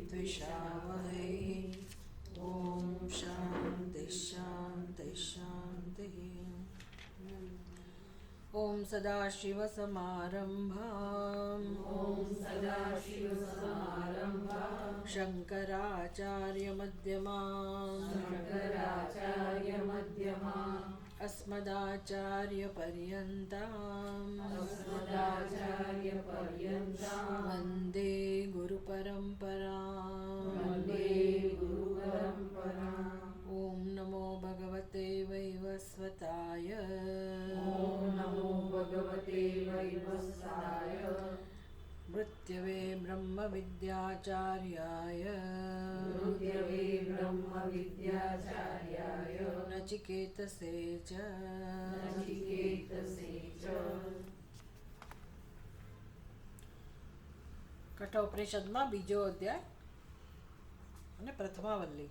द्विषावहै। ॐ शान्ति शान्ति शान्तिः। ॐ सदाशिवसमारम्भाम् शङ्कराचार्यमध्यमाम् अस्मदाचार्यपर्यन्ताम् वन्दे गुरुपरम्पराम्। ॐ नमो भगवते वैवस्वताय। मृत्यवे ब्रह्मविद्याचार्याय नचिकेतसे च। કઠોપનિષદમાં બીજો અધ્યાય અને પ્રથમાવલ્લી.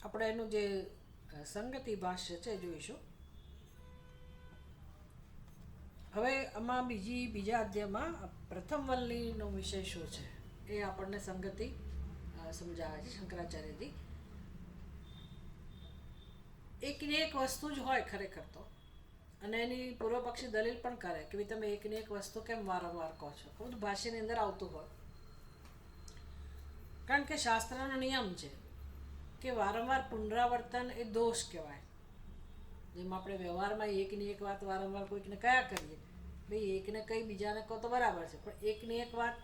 આપણે એનું જે સંગતિ ભાષ્ય છે જોઈશું. હવે આમાં બીજા અધ્યાયમાં પ્રથમ વલ્લીનો વિષય શું છે એ આપણને સંગતિ સમજાવે છે શંકરાચાર્યજી. એકની એક વસ્તુ જ હોય ખરેખર તો, અને એની પૂર્વ પક્ષી દલીલ પણ કરે કે ભાઈ તમે એકની એક વસ્તુ કેમ વારંવાર કહો છો. બધું ભાષ્યની અંદર આવતું હોય, કારણ કે શાસ્ત્રનો નિયમ છે કે વારંવાર પુનરાવર્તન એ દોષ કહેવાય. જેમ આપણે વ્યવહારમાં એકની એક વાત વારંવાર કોઈકને કયા કરીએ, ભાઈ એકને કંઈ બીજાને કહો તો બરાબર છે, પણ એકની એક વાત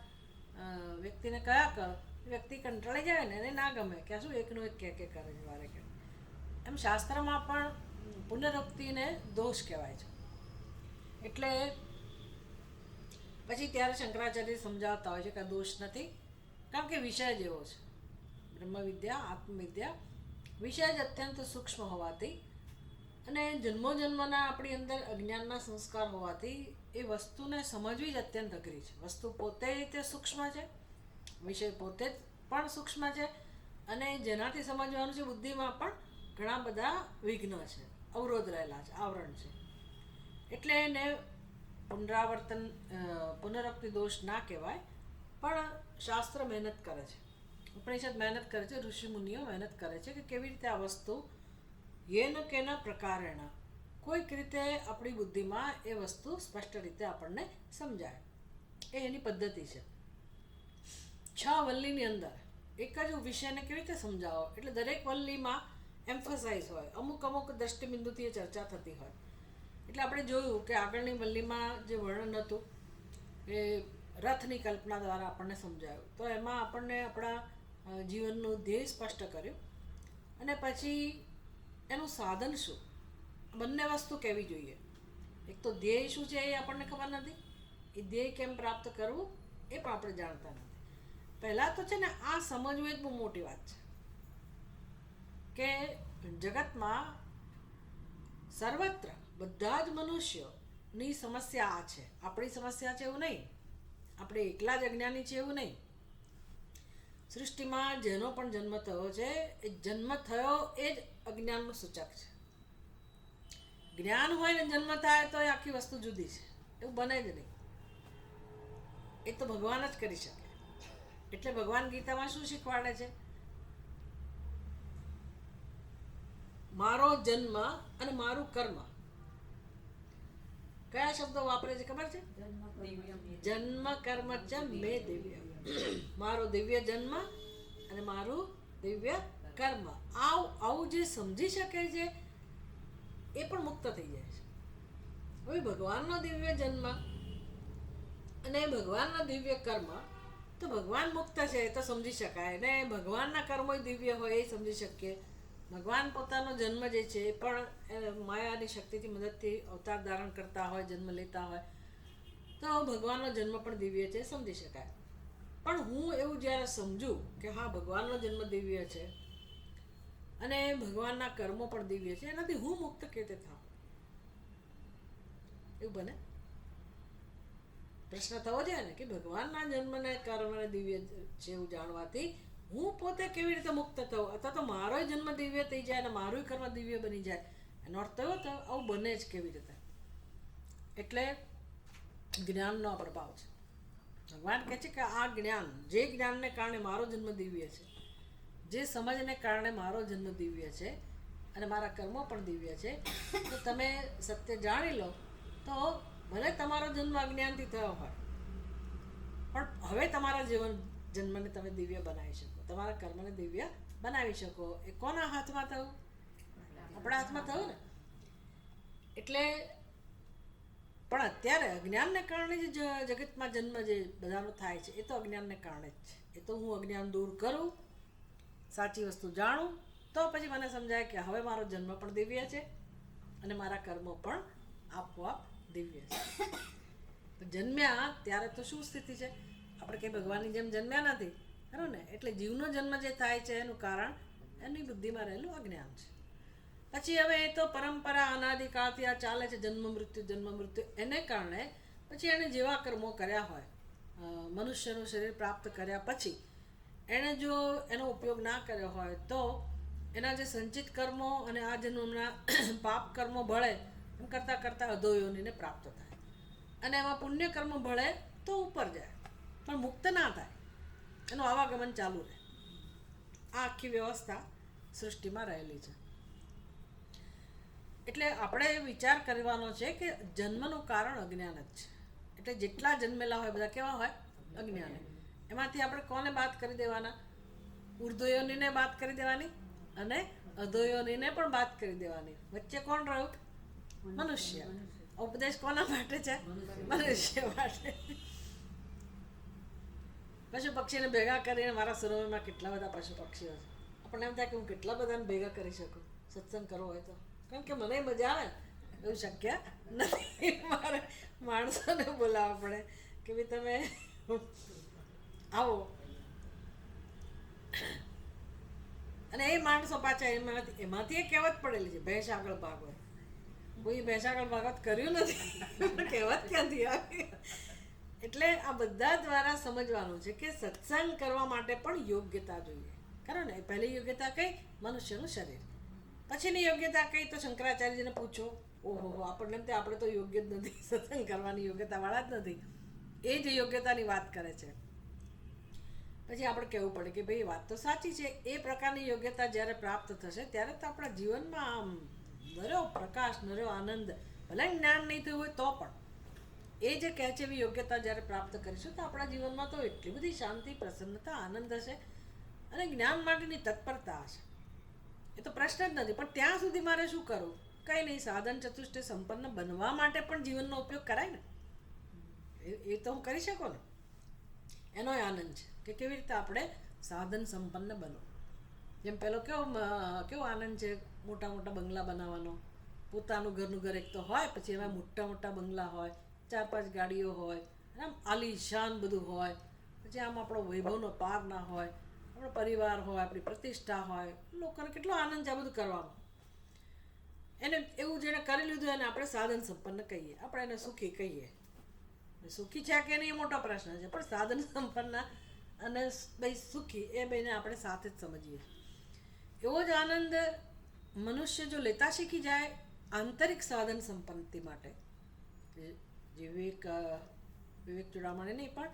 વ્યક્તિને કયા કરો, વ્યક્તિ કંટાળી જાય ને, એને ના ગમે કે શું એકનું એક કે કરે છે વારે કે. એમ શાસ્ત્રમાં પણ પુનરુક્તિને દોષ કહેવાય છે. એટલે પછી ત્યારે શંકરાચાર્ય સમજાવતા હોય છે કે આ દોષ નથી, કારણ કે વિષય જેવો છે. બ્રહ્મવિદ્યા આત્મવિદ્યા વિષય જ અત્યંત સૂક્ષ્મ હોવાથી અને જન્મોજન્મના આપણી અંદર અજ્ઞાનના સંસ્કાર હોવાથી એ વસ્તુને સમજવી જ અત્યંત અઘરી છે. વસ્તુ પોતે તે સૂક્ષ્મ છે, વિષય પોતે જ પણ સૂક્ષ્મ છે, અને જેનાથી સમજવાનું છે બુદ્ધિમાં પણ ઘણા બધા વિઘ્ન છે, અવરોધ રહેલા છે, આવરણ છે. એટલે એને પુનરુક્તિ દોષ ના કહેવાય, પણ શાસ્ત્ર મહેનત કરે છે, ઉપનિષદ મહેનત કરે છે, ઋષિ મુનિઓ મહેનત કરે છે કે કેવી રીતે આ વસ્તુ યેન કેના પ્રકારેણ કોઈક રીતે આપણી બુદ્ધિમાં એ વસ્તુ સ્પષ્ટ રીતે આપણને સમજાય. એ એની પદ્ધતિ છે. 6 વલ્લીની અંદર એક જ વિષયને કેવી રીતે સમજાવો, એટલે દરેક વલ્લીમાં એમ્ફસાઇઝ હોય, અમુક દ્રષ્ટિબિંદુથી એ ચર્ચા થતી હોય. એટલે આપણે જોયું કે આગળની વલ્લીમાં જે વર્ણન હતું એ રથની કલ્પના દ્વારા આપણને સમજાયું. તો એમાં આપણને આપણા જીવનનું ધ્યેય સ્પષ્ટ કર્યું, અને પછી એનું સાધન શું, બંને વસ્તુ કહેવી જોઈએ. એક તો ધ્યેય શું છે એ આપણને ખબર નથી, એ ધ્યેય કેમ પ્રાપ્ત કરવું એ પણ આપણે જાણતા નથી. પહેલાં તો છે ને આ સમજવું એક બહુ મોટી વાત છે કે જગતમાં સર્વત્ર બધા જ મનુષ્યોની સમસ્યા આ છે. આપણી સમસ્યા છે એવું નહીં, આપણે એકલા જ અજ્ઞાની છે એવું નહીં. સૃષ્ટિમાં જેનો પણ જન્મ થયો છે એ જન્મ થયો એ જ અજ્ઞાનનું સૂચક છે. જ્ઞાન હોય ને જન્મ થાય તો એ આખી વસ્તુ જુદી છે, એવું બને જ નહીં. એ તો ભગવાન જ કરી શકે. એટલે ભગવાન ગીતામાં શું શીખવાડે છે, મારો જન્મ અને મારું કર્મ. કયા શબ્દો વાપરે છે ખબર છે? જન્મ કર્મ ચ મે દિવ્ય. મારો દિવ્ય જન્મ અને મારું દિવ્ય કર્મ. આવું જે સમજી શકે છે એ પણ મુક્ત થઈ જાય છે. હવે ભગવાનનો દિવ્ય જન્મ અને ભગવાનનો દિવ્ય કર્મ, તો ભગવાન મુક્ત છે એ તો સમજી શકાય, ને ભગવાનના કર્મો દિવ્ય હોય એ સમજી શકીએ. ભગવાન પોતાનો જન્મ જે છે એ પણ માયાની શક્તિથી મદદથી અવતાર ધારણ કરતા હોય, જન્મ લેતા હોય, તો ભગવાનનો જન્મ પણ દિવ્ય છે સમજી શકાય. પણ હું એવું જ્યારે સમજું કે હા ભગવાનનો જન્મ દિવ્ય છે અને ભગવાનના કર્મો પણ દિવ્ય છે, એનાથી હું મુક્ત કેવી રીતે થાઉં? એવું બને? પ્રશ્ન થવો જોઈએ ને કે ભગવાનના જન્મને કર્મને દિવ્ય છે એવું જાણવાથી હું પોતે કેવી રીતે મુક્ત થઉં, અથવા તો મારો જન્મ દિવ્ય થઈ જાય અને મારું કર્મ દિવ્ય બની જાય. એનો અર્થ એવો થયો આવું બને જ કેવી રીતે? એટલે જ્ઞાનનો આ પ્રભાવ છે. ભગવાન કહે છે કે આ જ્ઞાન, જે જ્ઞાનને કારણે મારો જન્મ દિવ્ય છે, જે સમજને કારણે મારો જન્મ દિવ્ય છે અને મારા કર્મો પણ દિવ્ય છે, તો તમે સત્ય જાણી લો તો ભલે તમારો જન્મ અજ્ઞાનથી થયો હોય પણ હવે તમારા જન્મને તમે દિવ્ય બનાવી શકો, તમારા કર્મને દિવ્ય બનાવી શકો. એ કોના હાથમાં થયું? આપણા હાથમાં થયું ને. એટલે પણ અત્યારે અજ્ઞાનને કારણે જે જગતમાં જન્મ જે બધાનો થાય છે એ તો અજ્ઞાનને કારણે જ છે. એ તો હું અજ્ઞાન દૂર કરું, સાચી વસ્તુ જાણું, તો પછી મને સમજાય કે હવે મારો જન્મ પણ દિવ્ય છે અને મારા કર્મો પણ આપોઆપ દિવ્ય છે. જન્મ્યા ત્યારે તો શું સ્થિતિ છે? આપણે કંઈ ભગવાનની જેમ જન્મ્યા નથી, ખરું ને? એટલે જીવનો જન્મ જે થાય છે એનું કારણ એની બુદ્ધિમાં રહેલું અજ્ઞાન છે. પછી હવે એ તો પરંપરા અનાદિકાળથી આ ચાલે છે, જન્મ મૃત્યુ. એને કારણે પછી એણે જેવા કર્મો કર્યા હોય, મનુષ્યનું શરીર પ્રાપ્ત કર્યા પછી એણે જો એનો ઉપયોગ ના કર્યો હોય તો એના જે સંચિત કર્મો અને આ જન્મના પાપ કર્મો ભળે એમ કરતાં કરતાં અધોયોનીને પ્રાપ્ત થાય, અને એમાં પુણ્ય કર્મ ભળે તો ઉપર જાય પણ મુક્ત ના થાય, એનું આવાગમન ચાલુ રહે. આ આખી વ્યવસ્થા સૃષ્ટિમાં રહેલી છે. એટલે આપણે વિચાર કરવાનો છે કે જન્મનું કારણ અજ્ઞાન જ છે. એટલે જેટલા જન્મેલા હોય બધા કેવા હોય? અજ્ઞાન. એમાંથી આપણે કોને બાદ કરી દેવાના? ઉર્ધ્વયોનીને બાદ કરી દેવાની અને અધોયોનીને પણ બાદ કરી દેવાની. વચ્ચે કોણ રહ્યું? મનુષ્ય. ઉપદેશ કોના માટે છે? મનુષ્ય માટે. પશુ પક્ષીને ભેગા કરીને મારા સરોવરમાં કેટલા બધા પશુ પક્ષીઓ છે. આપણને એમ થાય કે હું કેટલા બધાને ભેગા કરી શકું સત્સંગ કરવો હોય તો, કારણ કે મને મજા આવે. એવું શક્ય નથી. મારે માણસોને બોલાવવા પડે કે ભાઈ તમે આવો, અને એ માણસો પાછા એમાંથી એ કહેવત પડેલી છે, ભેંસ આગળ ભાગો. કોઈ ભેંસ આગળ ભાગવત કર્યું નથી, કહેવત ક્યાંથી આવી? એટલે આ બધા દ્વારા સમજવાનું છે કે સત્સંગ કરવા માટે પણ યોગ્યતા જોઈએ, ખરું ને? પહેલી યોગ્યતા કઈ? મનુષ્યનું શરીર. પછીની યોગ્યતા કઈ? તો શંકરાચાર્યજીને પૂછો. ઓહો, આપણને એમ આપણે તો યોગ્ય જ નથી, સત્સંગ કરવાની યોગ્યતાવાળા જ નથી. એ જ યોગ્યતાની વાત કરે છે. પછી આપણે કહેવું પડે કે ભાઈ વાત તો સાચી છે. એ પ્રકારની યોગ્યતા જ્યારે પ્રાપ્ત થશે ત્યારે તો આપણા જીવનમાં આમ નર્યો પ્રકાશ, નર્યો આનંદ, ભલે જ્ઞાન નહીં થયું હોય તો પણ એ જે કહે છે એવી યોગ્યતા જ્યારે પ્રાપ્ત કરીશું તો આપણા જીવનમાં તો એટલી બધી શાંતિ, પ્રસન્નતા, આનંદ હશે અને જ્ઞાન માટેની તત્પરતા હશે. એ તો પ્રશ્ન જ નથી. પણ ત્યાં સુધી મારે શું કરવું? કંઈ નહીં, સાધન ચતુષ્ટય સંપન્ન બનવા માટે પણ જીવનનો ઉપયોગ કરાય ને. એ તો હું કરી શકું ને. એનો આનંદ છે કે કેવી રીતે આપણે સાધન સંપન્ન બનો. જેમ પેલો કેવો આનંદ છે મોટા મોટા બંગલા બનાવવાનો. પોતાનું ઘરનું ઘર એક તો હોય, પછી એમાં મોટા મોટા બંગલા હોય, 4-5 ગાડીઓ હોય, આમ આલીશાન બધું હોય, પછી આમ આપણો વૈભવનો પાર ના હોય, આપણો પરિવાર હોય, આપણી પ્રતિષ્ઠા હોય. લોકોને કેટલો આનંદ છે આ બધું કરવાનો. એને એવું જેણે કરી લીધું એને આપણે સાધન સંપન્ન કહીએ, આપણે એને સુખી કહીએ. સુખી છે કે નહીં એ મોટો પ્રશ્ન છે, પણ સાધન સંપન્ન અને ભાઈ સુખી એ બેને આપણે સાથે જ સમજીએ. એવો જ આનંદ મનુષ્ય જો લેતા શીખી જાય આંતરિક સાધન સંપન્નતિ માટે, જે વિવેક ચૂડામણી નહીં પણ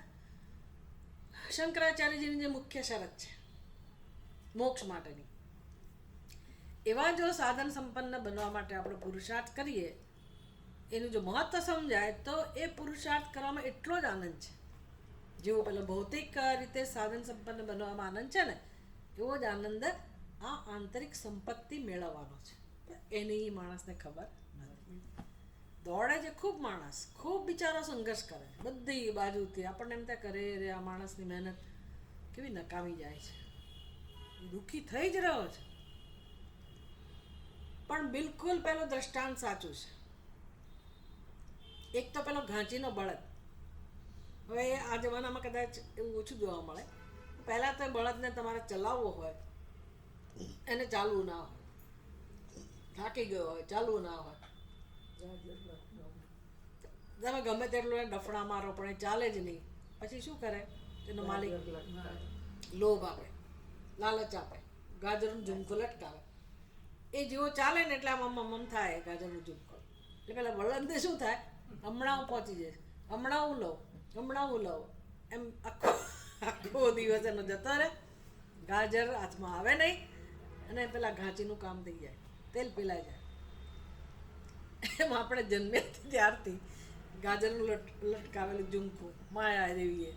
શંકરાચાર્યજીની જે મુખ્ય શરત છે મોક્ષ માટેની, એવા જો સાધન સંપન્ન બનવા માટે આપણે પુરુષાર્થ કરીએ, એનું જો મહત્વ સમજાય તો એ પુરુષાર્થ કરવામાં એટલો જ આનંદ છે. જેવો પેલો ભૌતિક રીતે સાધન સંપન્ન બનવામાં આનંદ છે ને, એવો જ આનંદ આ આંતરિક સંપત્તિ મેળવવાનો છે. એની માણસને ખબર નથી. દોડે છે ખૂબ માણસ, ખૂબ બિચારો સંઘર્ષ કરે બધી બાજુથી. આપણને એમ થાય કરે રે આ માણસની મહેનત કેવી નકામી જાય છે, દુઃખી થઈ જ રહ્યો છે. પણ બિલકુલ પેલું દ્રષ્ટાંત સાચું છે. એક તો પેલો ઘાંચીનો બળદ. હવે આ જમાનામાં કદાચ એવું ઓછું જોવા મળે. પહેલાં તો બળદને તમારે ચલાવવો હોય, એને ચાલવું ના હોય, થાકી ગયો હોય, ચાલવું ના હોય, તમે ગમે તેટલું ડફડા મારો પણ એ ચાલે જ નહીં. પછી શું કરે? એનો માલિક લોભ આપે, લાલચ આપે, ગાજરનું ઝુમકો લટકાવે. એ જેવો ચાલે ને એટલે આમ થાય ગાજરનું ઝુમકો. એટલે પેલા બળદને શું થાય? હમણાં હું પહોંચી જઈશ, હમણાં હું લઉં એમ આખો દિવસ એનો જતો રહે, ગાજર હાથમાં આવે નહીં અને પેલા ઘાંચીનું કામ થઈ જાય, તેલ પીલાઈ જાય. એમ આપણે જન્મ્યા ત્યારથી ગાજરનું લટકાવેલું ઝુમખું માયા દેવીએ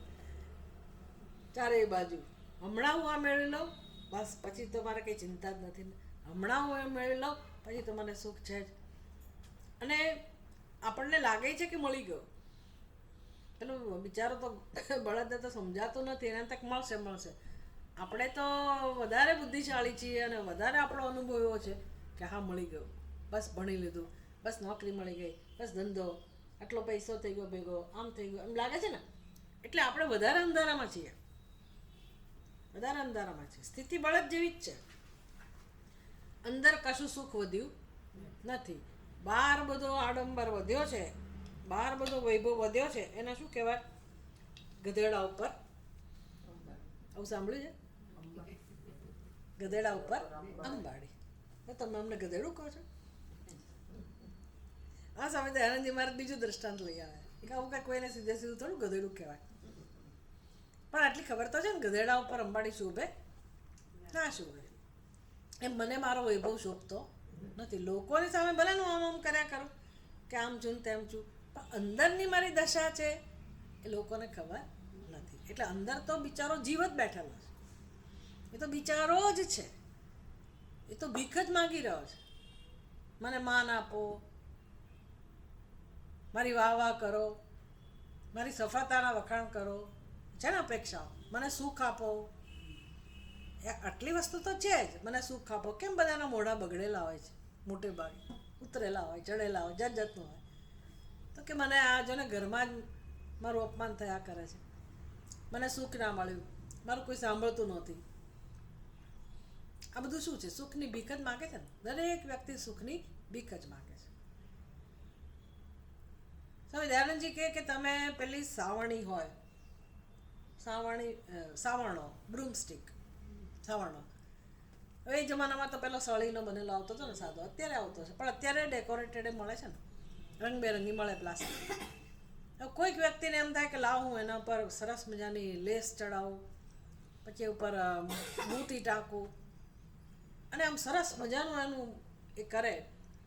ચારેય બાજુ. હમણાં હું આ મેળવી લઉં બસ, પછી તો મારે કંઈ ચિંતા જ નથી. હમણાં હું એ મેળવી લઉં પછી તો મને સુખ છે જ. અને આપણને લાગે છે કે મળી ગયો, પેલું બિચારો તો બળદને તો સમજાતું નથી, એને તક મળશે. આપણે તો વધારે બુદ્ધિશાળી છીએ અને વધારે આપણો અનુભવ એવો છે કે હા મળી ગયો, બસ ભણી લીધું, બસ નોકરી મળી ગઈ, બસ ધંધો, આટલો પૈસો થઈ ગયો ભેગો, આમ થઈ ગયો, એમ લાગે છે ને. એટલે આપણે વધારે અંધારામાં છીએ, સ્થિતિ બળદ જેવી જ છે. અંદર કશું સુખ વધ્યું નથી. બહાર બધો આડંબર વધ્યો છે, બહાર બધો વૈભવ વધ્યો છે, એને શું કહેવાય? ગધેડા ઉપર, આવું સાંભળ્યું છે? ગધેડા ઉપર અંબાડી. તમે અમને ગધેડું કહો છો? હા, સામે આનંદજી મારે બીજું દ્રષ્ટાંત લઈ આવે કે આવું કાંઈ કોઈને સીધે સીધું થોડું ગધેડું કહેવાય. પણ આટલી ખબર તો છે ને, ગધેડા ઉપર અંબાડી શોભે ના શોભે. એમ મને મારો વૈભવ શોભતો નથી. લોકોની સામે ભલે હું આમ કર્યા કરું કે આમ છું તેમ છું, પણ અંદરની મારી દશા છે એ લોકોને ખબર નથી. એટલે અંદર તો બિચારો જીવ જ બેઠેલો છે, એ તો બિચારો જ છે, એ તો ભીખ જ માગી રહ્યો છે. મને માન આપો, મારી વાહ કરો, મારી સફળતાના વખાણ કરો, છે ને અપેક્ષાઓ. મને સુખ આપો, એ આટલી વસ્તુ તો છે જ. મને સુખ આપો. કેમ બધાના મોઢા બગડેલા હોય છે, મોટે ભાગે ઉતરેલા હોય, ચડેલા હોય, જાતનું હોય. તો કે મને આ જો ને ઘરમાં જ મારું અપમાન થયા કરે છે, મને સુખ ના મળ્યું, મારું કોઈ સાંભળતું નથી. આ બધું શું છે? સુખની ભીખ જ માગે છે ને. દરેક વ્યક્તિ સુખની ભીખ જ માગે છે. સ્વામી દયાનંદજી કહે કે તમે પેલી સાવરણી હોય, સાવરણો, બ્રૂમસ્ટિક, સાવરણો. હવે એ જમાનામાં તો પેલો સળીનો બનેલો આવતો હતો ને સાદો, અત્યારે આવતો છે, પણ અત્યારે ડેકોરેટેડ મળે છે ને, રંગબેરંગી મળે પ્લાસ્ટિક. હવે કોઈક વ્યક્તિને એમ થાય કે લાવ હું એના ઉપર સરસ મજાની લેસ ચડાવું, પછી ઉપર મોતી ટાંકું અને આમ સરસ મજાનું એનું એ કરે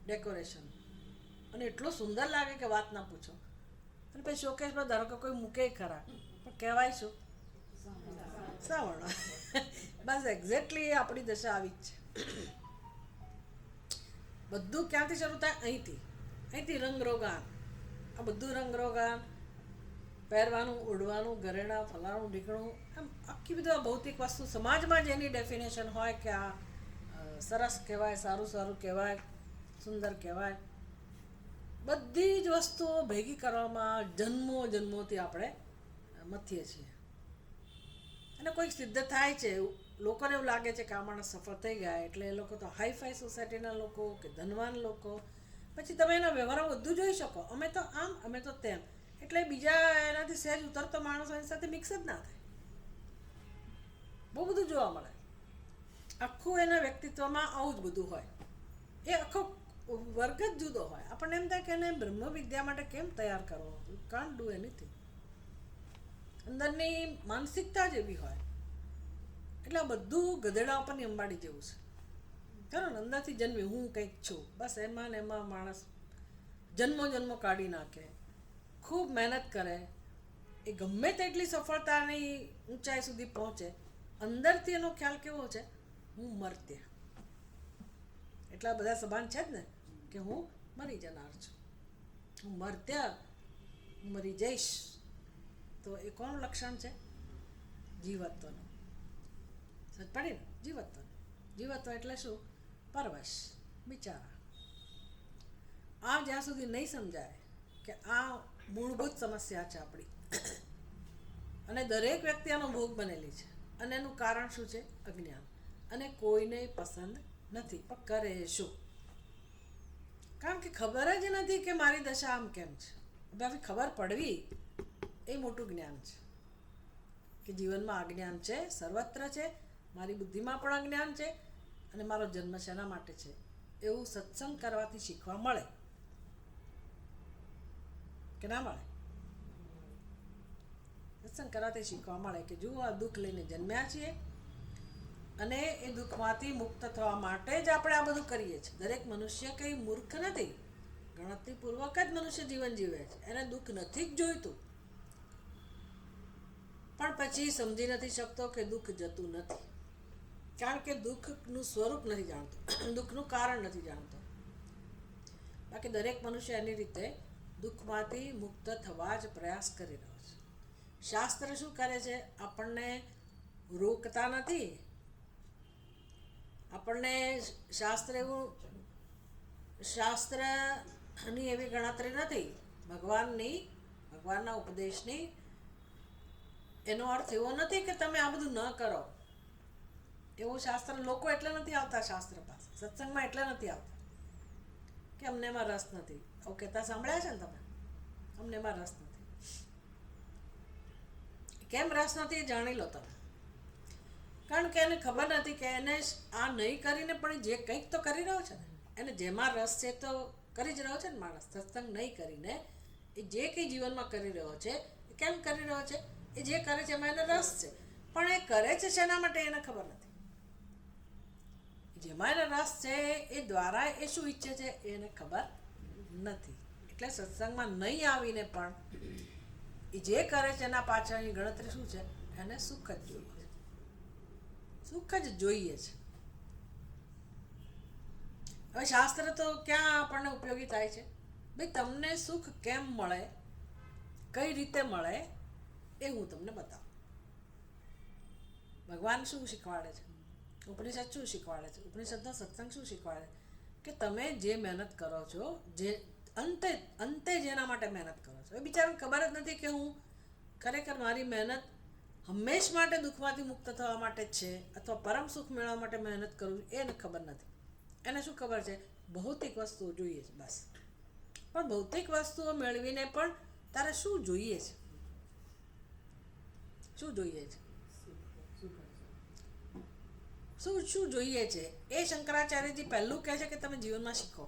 ડેકોરેશન, અને એટલું સુંદર લાગે કે વાત ના પૂછો. અને પછી શોકેસમાં ધારો કે કોઈ મૂકે ખરા, પણ કહેવાય શું? સાવરણો. બસ એક્ઝેક્ટલી આપણી દશા આવી જ છે. બધું ક્યાંથી શરૂ થાય? અહીંથી રંગરોગાન. આ બધું રંગરોગાન, પહેરવાનું, ઉડવાનું, ઘરેણા, ફલાણું ઢીકણું, એમ આખી બધું ભૌતિક વસ્તુ સમાજમાં જ એની ડેફિનેશન હોય કે આ સરસ કહેવાય, સારું કહેવાય, સુંદર કહેવાય. બધી જ વસ્તુઓ ભેગી કરવામાં જન્મોથી આપણે મથીએ છીએ. અને કોઈક સિદ્ધ થાય છે, લોકોને એવું લાગે છે કે આ માણસ સફળ થઈ ગયા, એટલે એ લોકો તો હાઈફાઈ સોસાયટીના લોકો કે ધનવાન લોકો. પછી તમે એના વ્યવહારો બધું જોઈ શકો, અમે તો આમ, અમે તો તેમ. એટલે બીજા એનાથી સહેજ ઉતરતો માણસો એની સાથે મિક્સ જ ના થાય. બહુ બધું જોવા મળે. આખું એના વ્યક્તિત્વમાં આવું જ બધું હોય. એ આખો વર્ગ જ જુદો હોય. આપણને એમ થાય કે એને બ્રહ્મ વિદ્યા માટે કેમ તૈયાર કરવો? You can't do anything. અંદરની માનસિકતા જ એવી હોય. એટલે આ બધું ગધેડા ઉપરની અંબાડી જેવું છે. ખરું ને? અંદરથી જન્મી હું કંઈક છું, બસ એમાં ને એમાં માણસ જન્મો કાઢી નાખે, ખૂબ મહેનત કરે, એ ગમે તેટલી સફળતાની ઊંચાઈ સુધી પહોંચે, અંદરથી એનો ખ્યાલ કેવો છે? હું મર્ત્ય. એટલા બધા સભાન છે જ ને કે હું મરી જનાર છું, હું મર્ત્ય, હું મરી જઈશ. તો એ કોનું લક્ષણ છે? જીવત્વનું. સમજ પડી ને? જીવત્વ એટલે શું? પરવશ, બિચારા. આ જ્યાં સુધી નહીં સમજાય કે આ મૂળભૂત સમસ્યા છે આપણી, અને દરેક વ્યક્તિ આનો ભોગ બનેલી છે, અને એનું કારણ શું છે? અજ્ઞાન. અને કોઈને પસંદ નથી, પણ કરે શું? કારણ કે ખબર જ નથી કે મારી દશા આમ કેમ છે. હવે ખબર પડવી એ મોટું જ્ઞાન છે, કે જીવનમાં અજ્ઞાન છે, સર્વત્ર છે, મારી બુદ્ધિમાં પણ અજ્ઞાન છે, અને મારો જન્મ શેના માટે છે એવું સત્સંગ કરવાથી શીખવા મળે. કે ના મળે? સત્સંગ કરવાથી શીખવા મળે કે જુઓ આ દુઃખ લઈને જન્મ્યા છીએ અને એ દુઃખમાંથી મુક્ત થવા માટે જ આપણે આ બધું કરીએ છીએ. દરેક મનુષ્ય કંઈ મૂર્ખ નથી, ગણતરીપૂર્વક જ મનુષ્ય જીવન જીવે છે. એને દુઃખ નથી જ જોઈતું, પણ પછી સમજી નથી શકતો કે દુઃખ જતું નથી, કારણ કે દુઃખનું સ્વરૂપ નથી જાણતો, દુઃખનું કારણ નથી જાણતો. બાકી દરેક મનુષ્ય એની રીતે દુઃખમાંથી મુક્ત થવા જ પ્રયાસ કરી રહ્યો છે. શાસ્ત્ર શું કરે છે? આપણને રોકતા નથી. આપણને શાસ્ત્રની એવી ગણતરી નથી. ભગવાનના ઉપદેશની એનો અર્થ એવો નથી કે તમે આ બધું ન કરો. એવું શાસ્ત્ર લોકો એટલે નથી આવતા શાસ્ત્ર પાસે, સત્સંગમાં એટલે નથી આવતા કે અમને એમાં રસ નથી. આવું કહેતા સાંભળ્યા છે ને તમે? અમને એમાં રસ નથી. કેમ રસ નથી એ જાણી લો તમે. કારણ કે એને ખબર નથી કે એને આ નહીં કરીને પણ જે કંઈક તો કરી રહ્યો છે ને, એને જેમાં રસ છે તો કરી જ રહ્યો છે ને માણસ. સત્સંગ નહીં કરીને એ જે કંઈ જીવનમાં કરી રહ્યો છે એ કેમ કરી રહ્યો છે? એ જે કરે છે એમાં એને રસ છે, પણ એ કરે છે શેના માટે એને ખબર નથી. જેમાં એને રસ છે એ દ્વારા એ શું ઈચ્છે છે એને ખબર નથી. એટલે સત્સંગમાં નહીં આવીને પણ એ જે કરે છે એના પાછળની ગણતરી શું છે? એને સુખ જ જોઈએ છે. સુખ જ જોઈએ છે. હવે શાસ્ત્ર તો ક્યાં આપણને ઉપયોગી થાય છે? ભાઈ તમને સુખ કેમ મળે, કઈ રીતે મળે એ હું તમને બતાવું. ભગવાન શું શીખવાડે છે? ઉપનિષદ શું શીખવાડે છે? ઉપનિષદનો સત્સંગ શું શીખવાડે? કે તમે જે મહેનત કરો છો, જે અંતે જેના માટે મહેનત કરો છો, એ બિચારાને ખબર જ નથી કે હું ખરેખર મારી મહેનત હંમેશ માટે દુઃખમાંથી મુક્ત થવા માટે જ છે અથવા પરમ સુખ મેળવવા માટે મહેનત કરું છું, એને ખબર નથી. એને શું ખબર છે? ભૌતિક વસ્તુઓ જોઈએ છે બસ. પણ ભૌતિક વસ્તુઓ મેળવીને પણ તારે શું જોઈએ છે? શું જોઈએ છે? શું જોઈએ છે એ શંકરાચાર્યજી પહેલું કહે છે કે તમે જીવનમાં શીખો.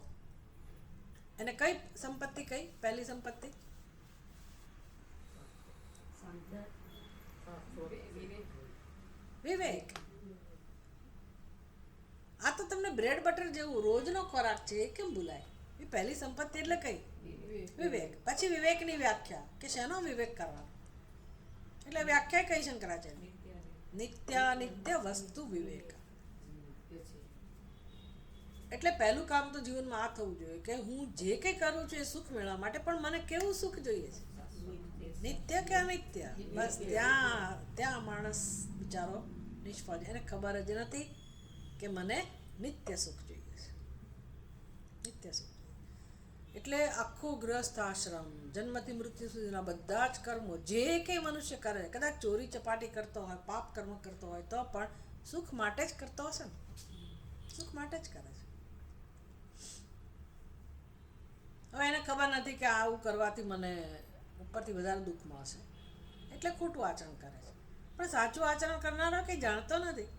એને કઈ સંપત્તિ, કઈ પહેલી સંપત્તિ? વિવેક. આ તો તમને બ્રેડ બટર જેવું રોજનો ખોરાક છે, એ કેમ ભૂલાય? એ પહેલી સંપત્તિ એટલે કઈ? વિવેક. પછી વિવેકની વ્યાખ્યા કે શેનો વિવેક કરવાનો, એટલે વ્યાખ્યા કઈ શંકરાચાર્ય? નિત્યાનિત્ય વસ્તુ વિવેક. એટલે પહેલું કામ તો જીવનમાં આ થવું જોઈએ કે હું જે કંઈ કરું છું એ સુખ મેળવવા માટે, પણ મને કેવું સુખ જોઈએ છે? નિત્ય કે અનિત્ય? બસ ત્યાં માણસ બિચારો નિષ્ફળ. એને ખબર જ નથી કે મને નિત્ય સુખ જોઈએ છે. નિત્ય સુખ. એટલે આખું ગૃહસ્થ આશ્રમ, જન્મથી મૃત્યુ સુધીના બધા જ કર્મો જે કંઈ મનુષ્ય કરે, કદાચ ચોરી ચપાટી કરતો હોય, પાપ કર્મ કરતો હોય તો પણ સુખ માટે જ કરતો હશે ને? સુખ માટે જ કરે છે. હવે એને ખબર નથી કે આવું કરવાથી મને ઉપરથી વધારે દુઃખ મળશે, એટલે ખોટું આચરણ કરે છે. પણ સાચું આચરણ કરનારો કંઈ જાણતો નથી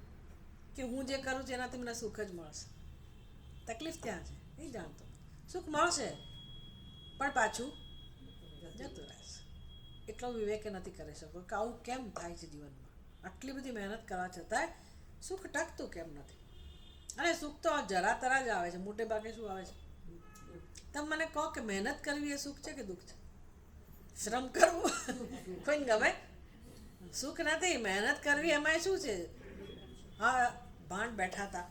કે હું જે કરું છું એનાથી મને સુખ જ મળશે. તકલીફ ત્યાં છે, એ જાણતો. સુખ મળશે પણ પાછું જતું રહેશે. એટલો વિવેક નથી કરી શકતો કે આવું કેમ થાય છે જીવનમાં. આટલી બધી મહેનત કરવા છતાંય સુખ ટકતું કેમ નથી? અને સુખ તો જરા તરા જ આવે છે. મોટે ભાગે શું આવે છે? તમે મને કહો કે મહેનત કરવી એ સુખ છે કે દુઃખ છે? શ્રમ કરવું કોઈને ગમે? સુખ નથી. મહેનત કરવી એમાં શું છે? હા, ભાંડ બેઠા હતા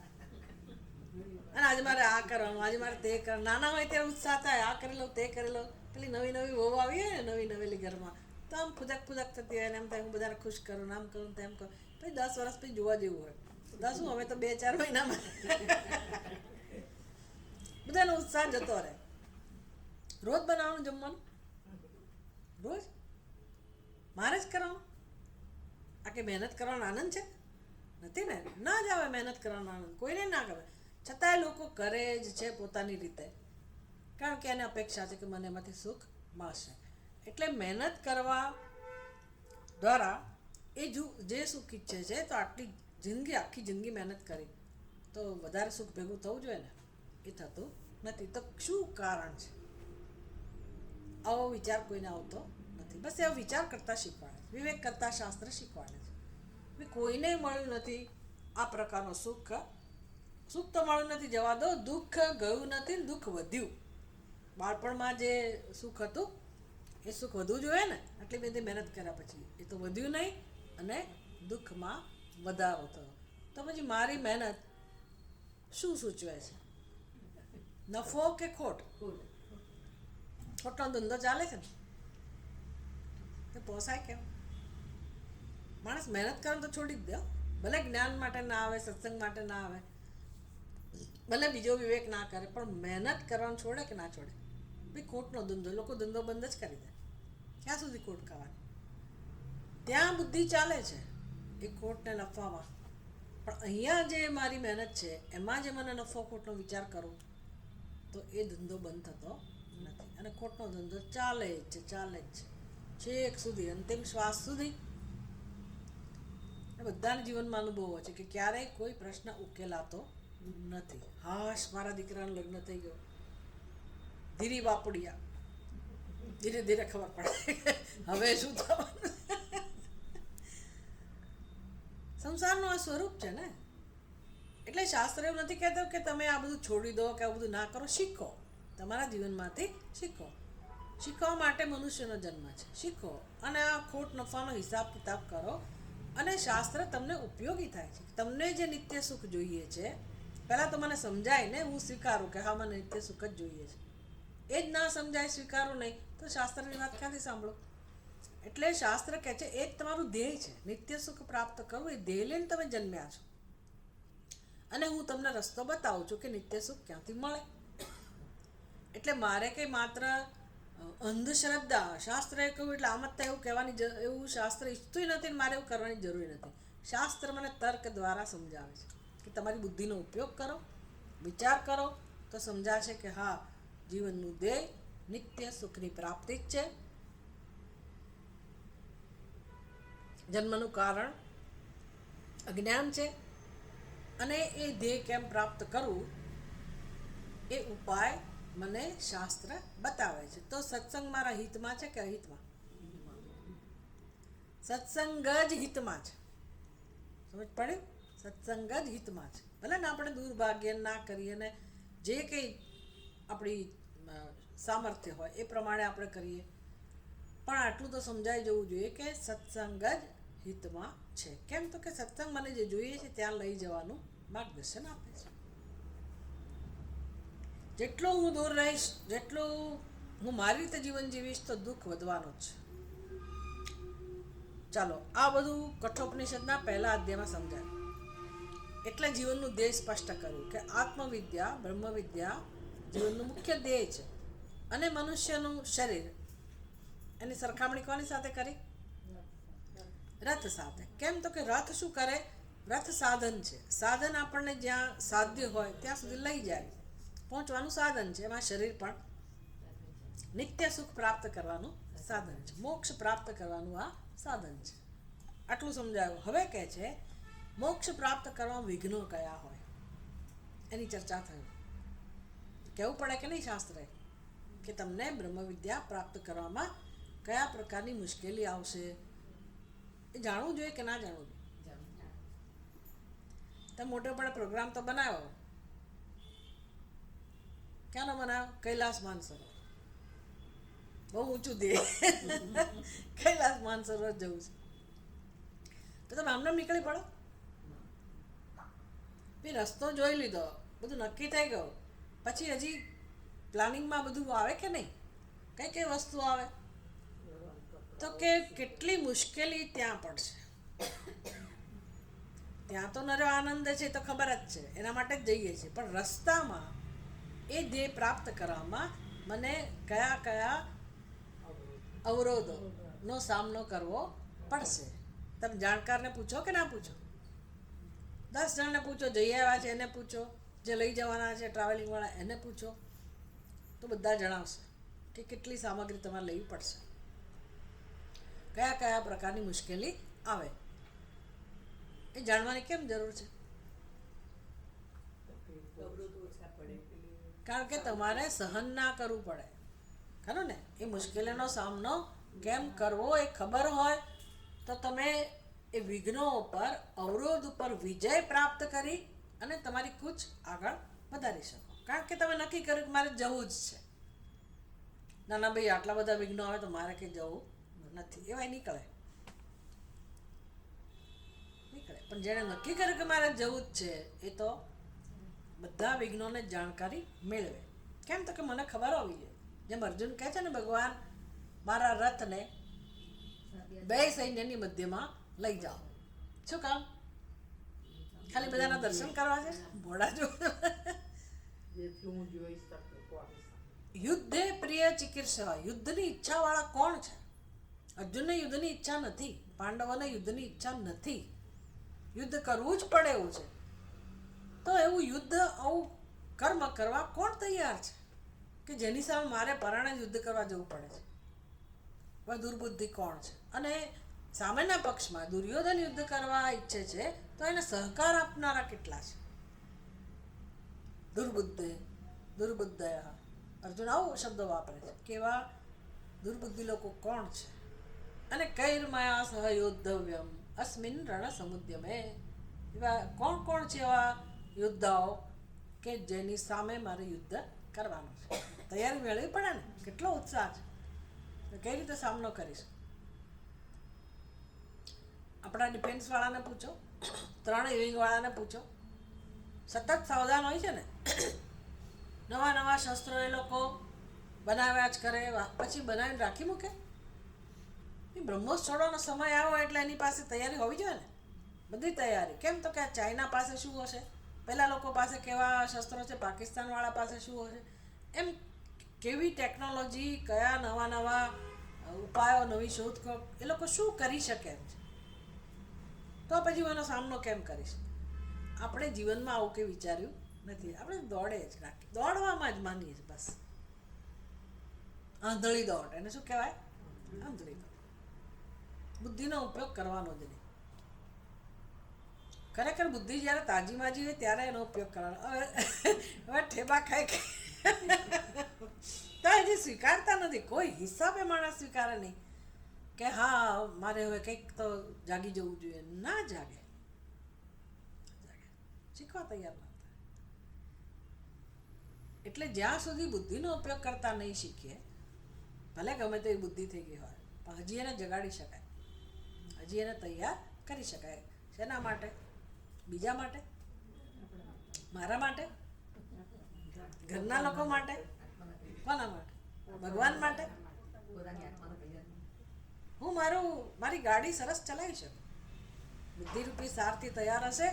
અને આજે મારે આ કરવાનું, આજે મારે તે કરવાનું. નાના હોય ત્યારે ઉત્સાહ થાય, આ કરી લઉં, તે કરી લઉં. પેલી નવી વહુ આવી હોય ને, નવેલી ઘરમાં, તો આમ ફુદક થતી હોય ને એમ થાય હું બધાને ખુશ કરું, આમ કરું, તેમ કરું. પછી 10 વર્ષ પછી જોવા જેવું હોય. 10 હવે તો 2-4 મહિનામાં બધાનો ઉત્સાહ જતો રહે. રોજ બનાવવાનું જમવાનું, રોજ મારે જ કરવાનું. આ કે મહેનત કરવાનો આનંદ છે? નથી ને. ના જ આવે મહેનત કરવાનો આનંદ, કોઈને ના ગમે. છતાંય લોકો કરે જ છે પોતાની રીતે, કારણ કે એને અપેક્ષા છે કે મને એમાંથી સુખ મળશે. એટલે મહેનત કરવા દ્વારા એ જે સુખ ઈચ્છે છે, તો આખી જિંદગી મહેનત કરી તો વધારે સુખ ભેગું થવું જોઈએ ને, એ થતું નથી. તો શું કારણ છે? આવો વિચાર કોઈને આવતો નથી. બસ એવો વિચાર કરતા શીખવાડે છે, વિવેક કરતા શાસ્ત્ર શીખવાડે છે. કોઈને મળ્યું નથી આ પ્રકારનું સુખ. સુખ તો મળ્યું નથી જવા દો, દુઃખ ગયું નથી, દુઃખ વધ્યું. બાળપણમાં જે સુખ હતું એ સુખ વધવું જોઈએ ને, આટલી બધી મહેનત કર્યા પછી એ તો વધ્યું નહીં અને દુઃખમાં વધારો થયો. તો પછી મારી મહેનત શું સૂચવે છે? નફો કે ખોટ? ખોટનો ધંધો ચાલે છે ને, એ પોસાય કેમ? માણસ મહેનત કરે તો છોડી જ દે. ભલે જ્ઞાન માટે ના આવે, સત્સંગ માટે ના આવે, ભલે બીજો વિવેક ના કરે, પણ મહેનત કરવાનું છોડે કે ના છોડે? ભાઈ ખોટનો ધંધો, લોકો ધંધો બંધ જ કરી દે. ક્યાં સુધી ખોટ ખાવાની? ત્યાં બુદ્ધિ ચાલે છે એ ખોટને નફામાં. પણ અહીંયા જે મારી મહેનત છે એમાં જે મને નફો ખોટનો વિચાર કરું તો એ ધંધો બંધ થતો નથી. અને ખોટનો ધંધો ચાલે જ છે, ચાલે જ છે છેક સુધી, અંતિમ શ્વાસ સુધી. બધાના જીવનમાં અનુભવો છે કે ક્યારેય કોઈ પ્રશ્ન ઉકેલાતો નથી. હાશ, મારા દીકરાનું લગ્ન થઈ ગયું, ધીરી બાપુડિયા, ધીરે ધીરે ખબર પડે હવે શું થવાનું. સંસારનું આ સ્વરૂપ છે ને. એટલે શાસ્ત્ર એવું નથી કહેતો કે તમે આ બધું છોડી દો કે આ બધું ના કરો. શીખો, તમારા જીવનમાંથી શીખો. શીખવા માટે મનુષ્યનો જન્મ છે. શીખો અને આ ખોટ નફાનો હિસાબ કિતાબ કરો અને શાસ્ત્ર તમને ઉપયોગી થાય છે. તમને જે નિત્ય સુખ જોઈએ છે, પહેલાં તો મને સમજાય ને, હું સ્વીકારું કે હા મને નિત્ય સુખ જ જોઈએ છે. એ જ ના સમજાય, સ્વીકારું નહીં, તો શાસ્ત્રની વાત ક્યાંથી સાંભળો? એટલે શાસ્ત્ર કહે છે એ જ તમારું ધ્યેય છે, નિત્ય સુખ પ્રાપ્ત કરવું. એ ધ્યેય લઈને તમે જન્મ્યા છો અને હું તમને રસ્તો બતાવું છું કે નિત્ય સુખ ક્યાંથી મળે. એટલે મારે કંઈ માત્ર અંધશ્રદ્ધા શાસ્ત્રએ કહ્યું એટલે આમ જ એવું કહેવાની એવું શાસ્ત્ર ઈચ્છતું નથી, મારે એવું કરવાની જરૂર નથી. શાસ્ત્ર મને તર્ક દ્વારા સમજાવે છે કે તમારી બુદ્ધિનો ઉપયોગ કરો, વિચાર કરો તો સમજાશે કે હા, જીવનનું ધ્યેય નિત્ય સુખની પ્રાપ્તિ જ છે. જન્મનું કારણ અજ્ઞાન છે અને એ ધ્યેય કેમ પ્રાપ્ત કરવું એ ઉપાય મને શાસ્ત્ર બતાવે છે. તો સત્સંગ મારા હિતમાં છે કે અહિતમાં? સત્સંગ જ હિતમાં છે. સમજ પડ્યું? સત્સંગ જ હિતમાં છે. ભલે ને આપણે દુર્ભાગ્ય ના કરીએ ને જે કંઈ આપણી સામર્થ્ય હોય એ પ્રમાણે આપણે કરીએ, પણ આટલું તો સમજાઈ જવું જોઈએ કે સત્સંગ જ હિતમાં છે. કેમ? તો કે સત્સંગ મને જે જોઈએ છે ત્યાં લઈ જવાનું માર્ગદર્શન આપે છે. જેટલો હું દૂર રહીશ, જેટલું હું મારી રીતે જીવન જીવીશ તો દુઃખ વધવાનું જ છે. ચાલો, આ બધું કઠોપનિષદના પહેલા અધ્યાયમાં સમજાય. એટલે જીવનનું ધ્યેય સ્પષ્ટ કર્યું કે આત્મવિદ્યા, બ્રહ્મવિદ્યા જીવનનું મુખ્ય ધ્યેય છે. અને મનુષ્યનું શરીર એની સરખામણી કોની સાથે કરી? રથ સાથે. કેમ? તો કે રથ શું કરે? રથ સાધન છે. સાધન આપણને જ્યાં સાધ્ય હોય ત્યાં સુધી લઈ જાય, પહોંચવાનું સાધન છે. એમાં શરીર પણ નિત્ય સુખ પ્રાપ્ત કરવાનું સાધન છે, મોક્ષ પ્રાપ્ત કરવાનું આ સાધન છે. આટલું સમજાયું. હવે કહે છે મોક્ષ પ્રાપ્ત કરવા વિઘ્નો કયા હોય એની ચર્ચા થઈ. કહેવું પડે કે નહીં શાસ્ત્રે કે તમને બ્રહ્મવિદ્યા પ્રાપ્ત કરવામાં કયા પ્રકારની મુશ્કેલી આવશે એ જાણવું જોઈએ કે ના જાણવું જોઈએ? તમે મોટો પડે પ્રોગ્રામ તો બનાવ્યો. ક્યાંનો બનાવ્યો? કૈલાસ માનસરોવર. બહુ ઊંચું દે કૈલાસ માનસરોવર જવું છે તો તમે આમને નીકળી પડો. બી રસ્તો જોઈ લીધો, બધું નક્કી થઈ ગયું, પછી હજી પ્લાનિંગમાં બધું આવે કે નહીં? કઈ કઈ વસ્તુ આવે? તો કે કેટલી મુશ્કેલી ત્યાં પડશે. ત્યાં તો નરો આનંદ છે તો ખબર જ છે, એના માટે જ જઈએ છીએ. પણ રસ્તામાં એ ધ્યેય પ્રાપ્ત કરવામાં મને કયા કયા અવરોધોનો સામનો કરવો પડશે? તમે જાણકારને પૂછો કે ના પૂછો? 10 જણને પૂછો, જઈ આવ્યા છે એને પૂછો, જે લઈ જવાના છે ટ્રાવેલિંગવાળા એને પૂછો, તો બધા જણાવશે કે કેટલી સામગ્રી તમારે લેવી પડશે, કયા કયા પ્રકારની મુશ્કેલી આવે. એ જાણવાની કેમ જરૂર છે? કારણ કે તમારે સહન ના કરવું પડે. ખરું ને? એ મુશ્કેલીનો સામનો કેમ કરવો એ ખબર હોય તો તમે એ વિઘ્નો ઉપર, અવરોધ ઉપર વિજય પ્રાપ્ત કરી અને તમારી કૂચ આગળ વધારી શકો. કારણ કે તમે નક્કી કર્યું કે મારે જવું જ છે. ના ના ભાઈ, આટલા બધા વિઘ્નો આવે તો મારે કંઈ જવું નથી, એવાય નીકળે. પણ જેણે નક્કી કર્યું કે મારે જવું જ છે એ તો બધા વિઘ્નોને જાણકારી મેળવે. કેમ? તો કે મને ખબર હોવી જોઈએ. જેમ અર્જુન કહે છે ને, ભગવાન મારા રથને 2 સૈન્યની મધ્યમાં લઈ જાઓ. શું કામ? ખાલી બધાના દર્શન કરવા છે? ભોળા જો યુદ્ધે પ્રિય ચિકિત્સા. યુદ્ધની ઈચ્છા વાળા કોણ છે? અર્જુનને યુદ્ધની ઈચ્છા નથી, પાંડવોને યુદ્ધની ઈચ્છા નથી. યુદ્ધ કરવું જ પડે એવું છે. તો એવું યુદ્ધ, આવું કર્મ કરવા કોણ તૈયાર છે કે જેની સામે મારે પરાણે યુદ્ધ કરવા જવું પડે છે? હવે દુર્બુદ્ધિ કોણ છે? અને સામેના પક્ષમાં દુર્યોધન યુદ્ધ કરવા ઈચ્છે છે તો એને સહકાર આપનારા કેટલા છે? દુર્બુદ્ધય. અર્જુન આવો શબ્દો વાપરે છે. કેવા દુર્બુદ્ધિ લોકો કોણ છે? અને કૈર્મયા સહયોદ્ધવ્યમ અસ્મિન રણ સમુદ્યમે. એવા કોણ કોણ છે એવા યોદ્ધાઓ કે જેની સામે મારે યુદ્ધ કરવાનું છે? તૈયારી મેળવી પડે ને. કેટલો ઉત્સાહ છે! કઈ રીતે સામનો કરીશ? આપણા ડિફેન્સવાળાને પૂછો, 3 વિંગવાળાને પૂછો, સતત સાવધાન હોય છે ને. નવા નવા શસ્ત્રો એ લોકો બનાવ્યા જ કરે, પછી બનાવીને રાખી મૂકે. એ બ્રહ્મોસ છોડવાનો સમય આવ્યો એટલે એની પાસે તૈયારી હોવી જોઈએ ને. બધી તૈયારી. કેમ? તો કે આ ચાઇના પાસે શું હશે, પેલા લોકો પાસે કેવા શસ્ત્રો છે, પાકિસ્તાનવાળા પાસે શું હશે, એમ કેવી ટેકનોલોજી, કયા નવા નવા ઉપાયો, નવી શોધખોળ, એ લોકો શું કરી શકે એમ છે. તો પછી હું એનો સામનો કેમ કરીશ? આપણે જીવનમાં આવું કંઈ વિચાર્યું નથી. આપણે દોડે જ રાખીએ, દોડવામાં જ માનીએ છીએ બસ. આંધળી દોડ. એને શું કહેવાય? આંધળી દોડ. બુદ્ધિનો ઉપયોગ કરવાનો જ નહીં. ખરેખર બુદ્ધિ જ્યારે તાજી માજી હોય ત્યારે એનો ઉપયોગ કરવાનો. હવે ઠેબા ખાઈ તો હજી સ્વીકારતા નથી. કોઈ હિસાબે માણસ સ્વીકારે નહીં કે હા મારે હવે કંઈક તો જાગી જવું જોઈએ. ના જાગે. શીખવા તૈયાર ના થાય. એટલે જ્યાં સુધી બુદ્ધિનો ઉપયોગ કરતા નહીં શીખીએ, ભલે ગમે તે બુદ્ધિ થઈ ગઈ હોય, પણ હજી એને જગાડી શકાય, હજી એને તૈયાર કરી શકાય. શેના માટે? બીજા માટે? મારા માટે? ઘરના લોકો માટે? કોના માટે? ભગવાન માટે? હું મારી ગાડી સરસ ચલાવી શકું. બુદ્ધિરૂપી સારથી તૈયાર હશે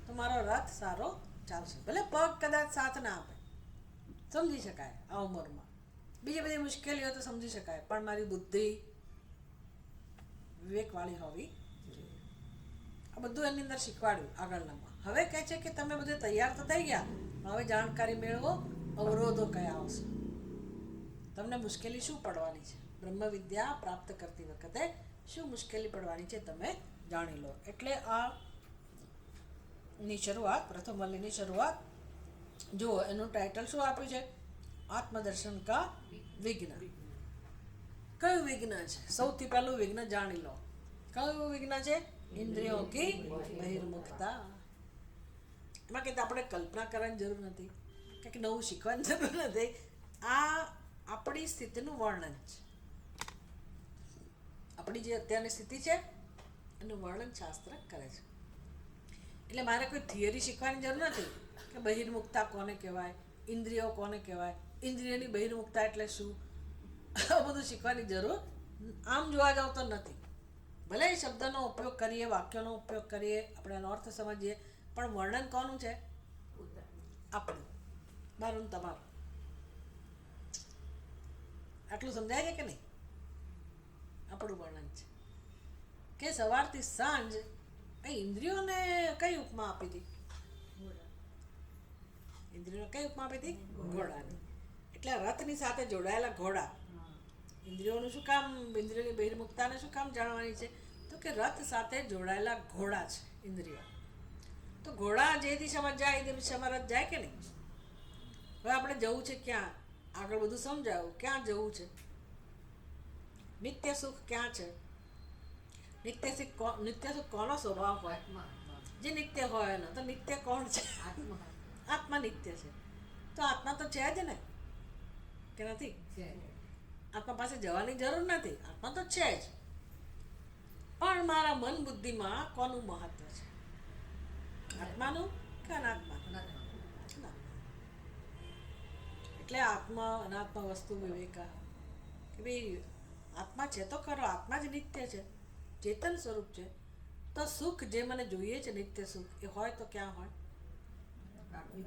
તો મારો રથ સારો ચાલશે. ભલે પગ કદાચ સાથ ના આપે, સમજી શકાય આ ઉંમરમાં. બીજી બધી મુશ્કેલીઓ તો સમજી શકાય, પણ મારી બુદ્ધિ વિવેકવાળી હોવી જોઈએ. આ બધું એની અંદર શીખવાડ્યું આગળનામાં. હવે કહે છે કે તમે બધે તૈયાર તો થઈ ગયા, હવે જાણકારી મેળવો અવરોધો કયા આવશે, તમને મુશ્કેલી શું પડવાની છે. બ્રહ્મ વિદ્યા પ્રાપ્ત કરતી વખતે શું મુશ્કેલી પડવાની છે તમે જાણી લો. એટલે આ ની શરૂઆત, પ્રથમ વલ્લીની શરૂઆત જુઓ. એનું ટાઇટલ શું આપ્યું છે? આત્મદર્શન કા વિઘ્ન. કયું વિઘ્ન છે? સૌથી પહેલું વિઘ્ન જાણી લો. કયું વિઘ્ન છે? ઇન્દ્રિયો કી બહિર્મુખતા. એમાં કંઈ આપણે કલ્પના કરવાની જરૂર નથી, કંઈક નવું શીખવાની જરૂર નથી. આ આપણી સ્થિતિનું વર્ણન છે. આપણી જે અત્યારની સ્થિતિ છે એનું વર્ણન શાસ્ત્ર કરે છે. એટલે મારે કોઈ થિયરી શીખવાની જરૂર નથી કે બહિર્મુખતા કોને કહેવાય, ઇન્દ્રિયો કોને કહેવાય, ઇન્દ્રિયોની બહિર્મુખતા એટલે શું, આ બધું શીખવાની જરૂર આમ જોવા જાવ તો નથી. ભલે એ શબ્દનો ઉપયોગ કરીએ, વાક્યોનો ઉપયોગ કરીએ, આપણે એનો અર્થ સમજીએ, પણ વર્ણન કોનું છે? આપણું, મારું, તમારું. આટલું સમજાય છે કે નહીં? આપણું વર્ણન છે કે સવારથી સાંજ ઇન્દ્રિયોને કઈ ઉપમા આપી હતી? ઇન્દ્રિયોને કઈ ઉપમા આપી હતી? ઘોડાની. એટલે રથની સાથે જોડાયેલા ઘોડા. ઇન્દ્રિયોનું શું કામ, ઇન્દ્રિયોની બહિર્મુખતાને શું કામ જાણવાની છે? તો કે રથ સાથે જોડાયેલા ઘોડા છે ઇન્દ્રિયો. તો ઘોડા જે દિશામાં જાય એ દિશામાં રથ જાય કે નહીં? હવે આપણે જવું છે ક્યાં? આગળ બધું સમજાયું ક્યાં જવું છે, નિત્ય સુખ ક્યાં છે, નિત્ય સુખ કોનો સ્વભાવ હોય, જે નિત્ય હોય ને તો નિત્ય કોણ છે? આત્મા નિત્ય છે. તો આત્મા તો છે જ ને, કે નથી? આત્મા પાસે જવાની જરૂર નથી, આત્મા તો છે જ. પણ મારા મન બુદ્ધિમાં કોનું મહત્વ છે? આત્માનું કે અનાત્માનું? એટલે આત્મા અનાત્મા વસ્તુ વિવેકા કે ભાઈ આત્મા છે તો ખરો, આત્મા જ નિત્ય છે, ચેતન સ્વરૂપ છે. તો સુખ જે મને જોઈએ છે નિત્ય સુખ એ હોય તો ક્યાં હોય?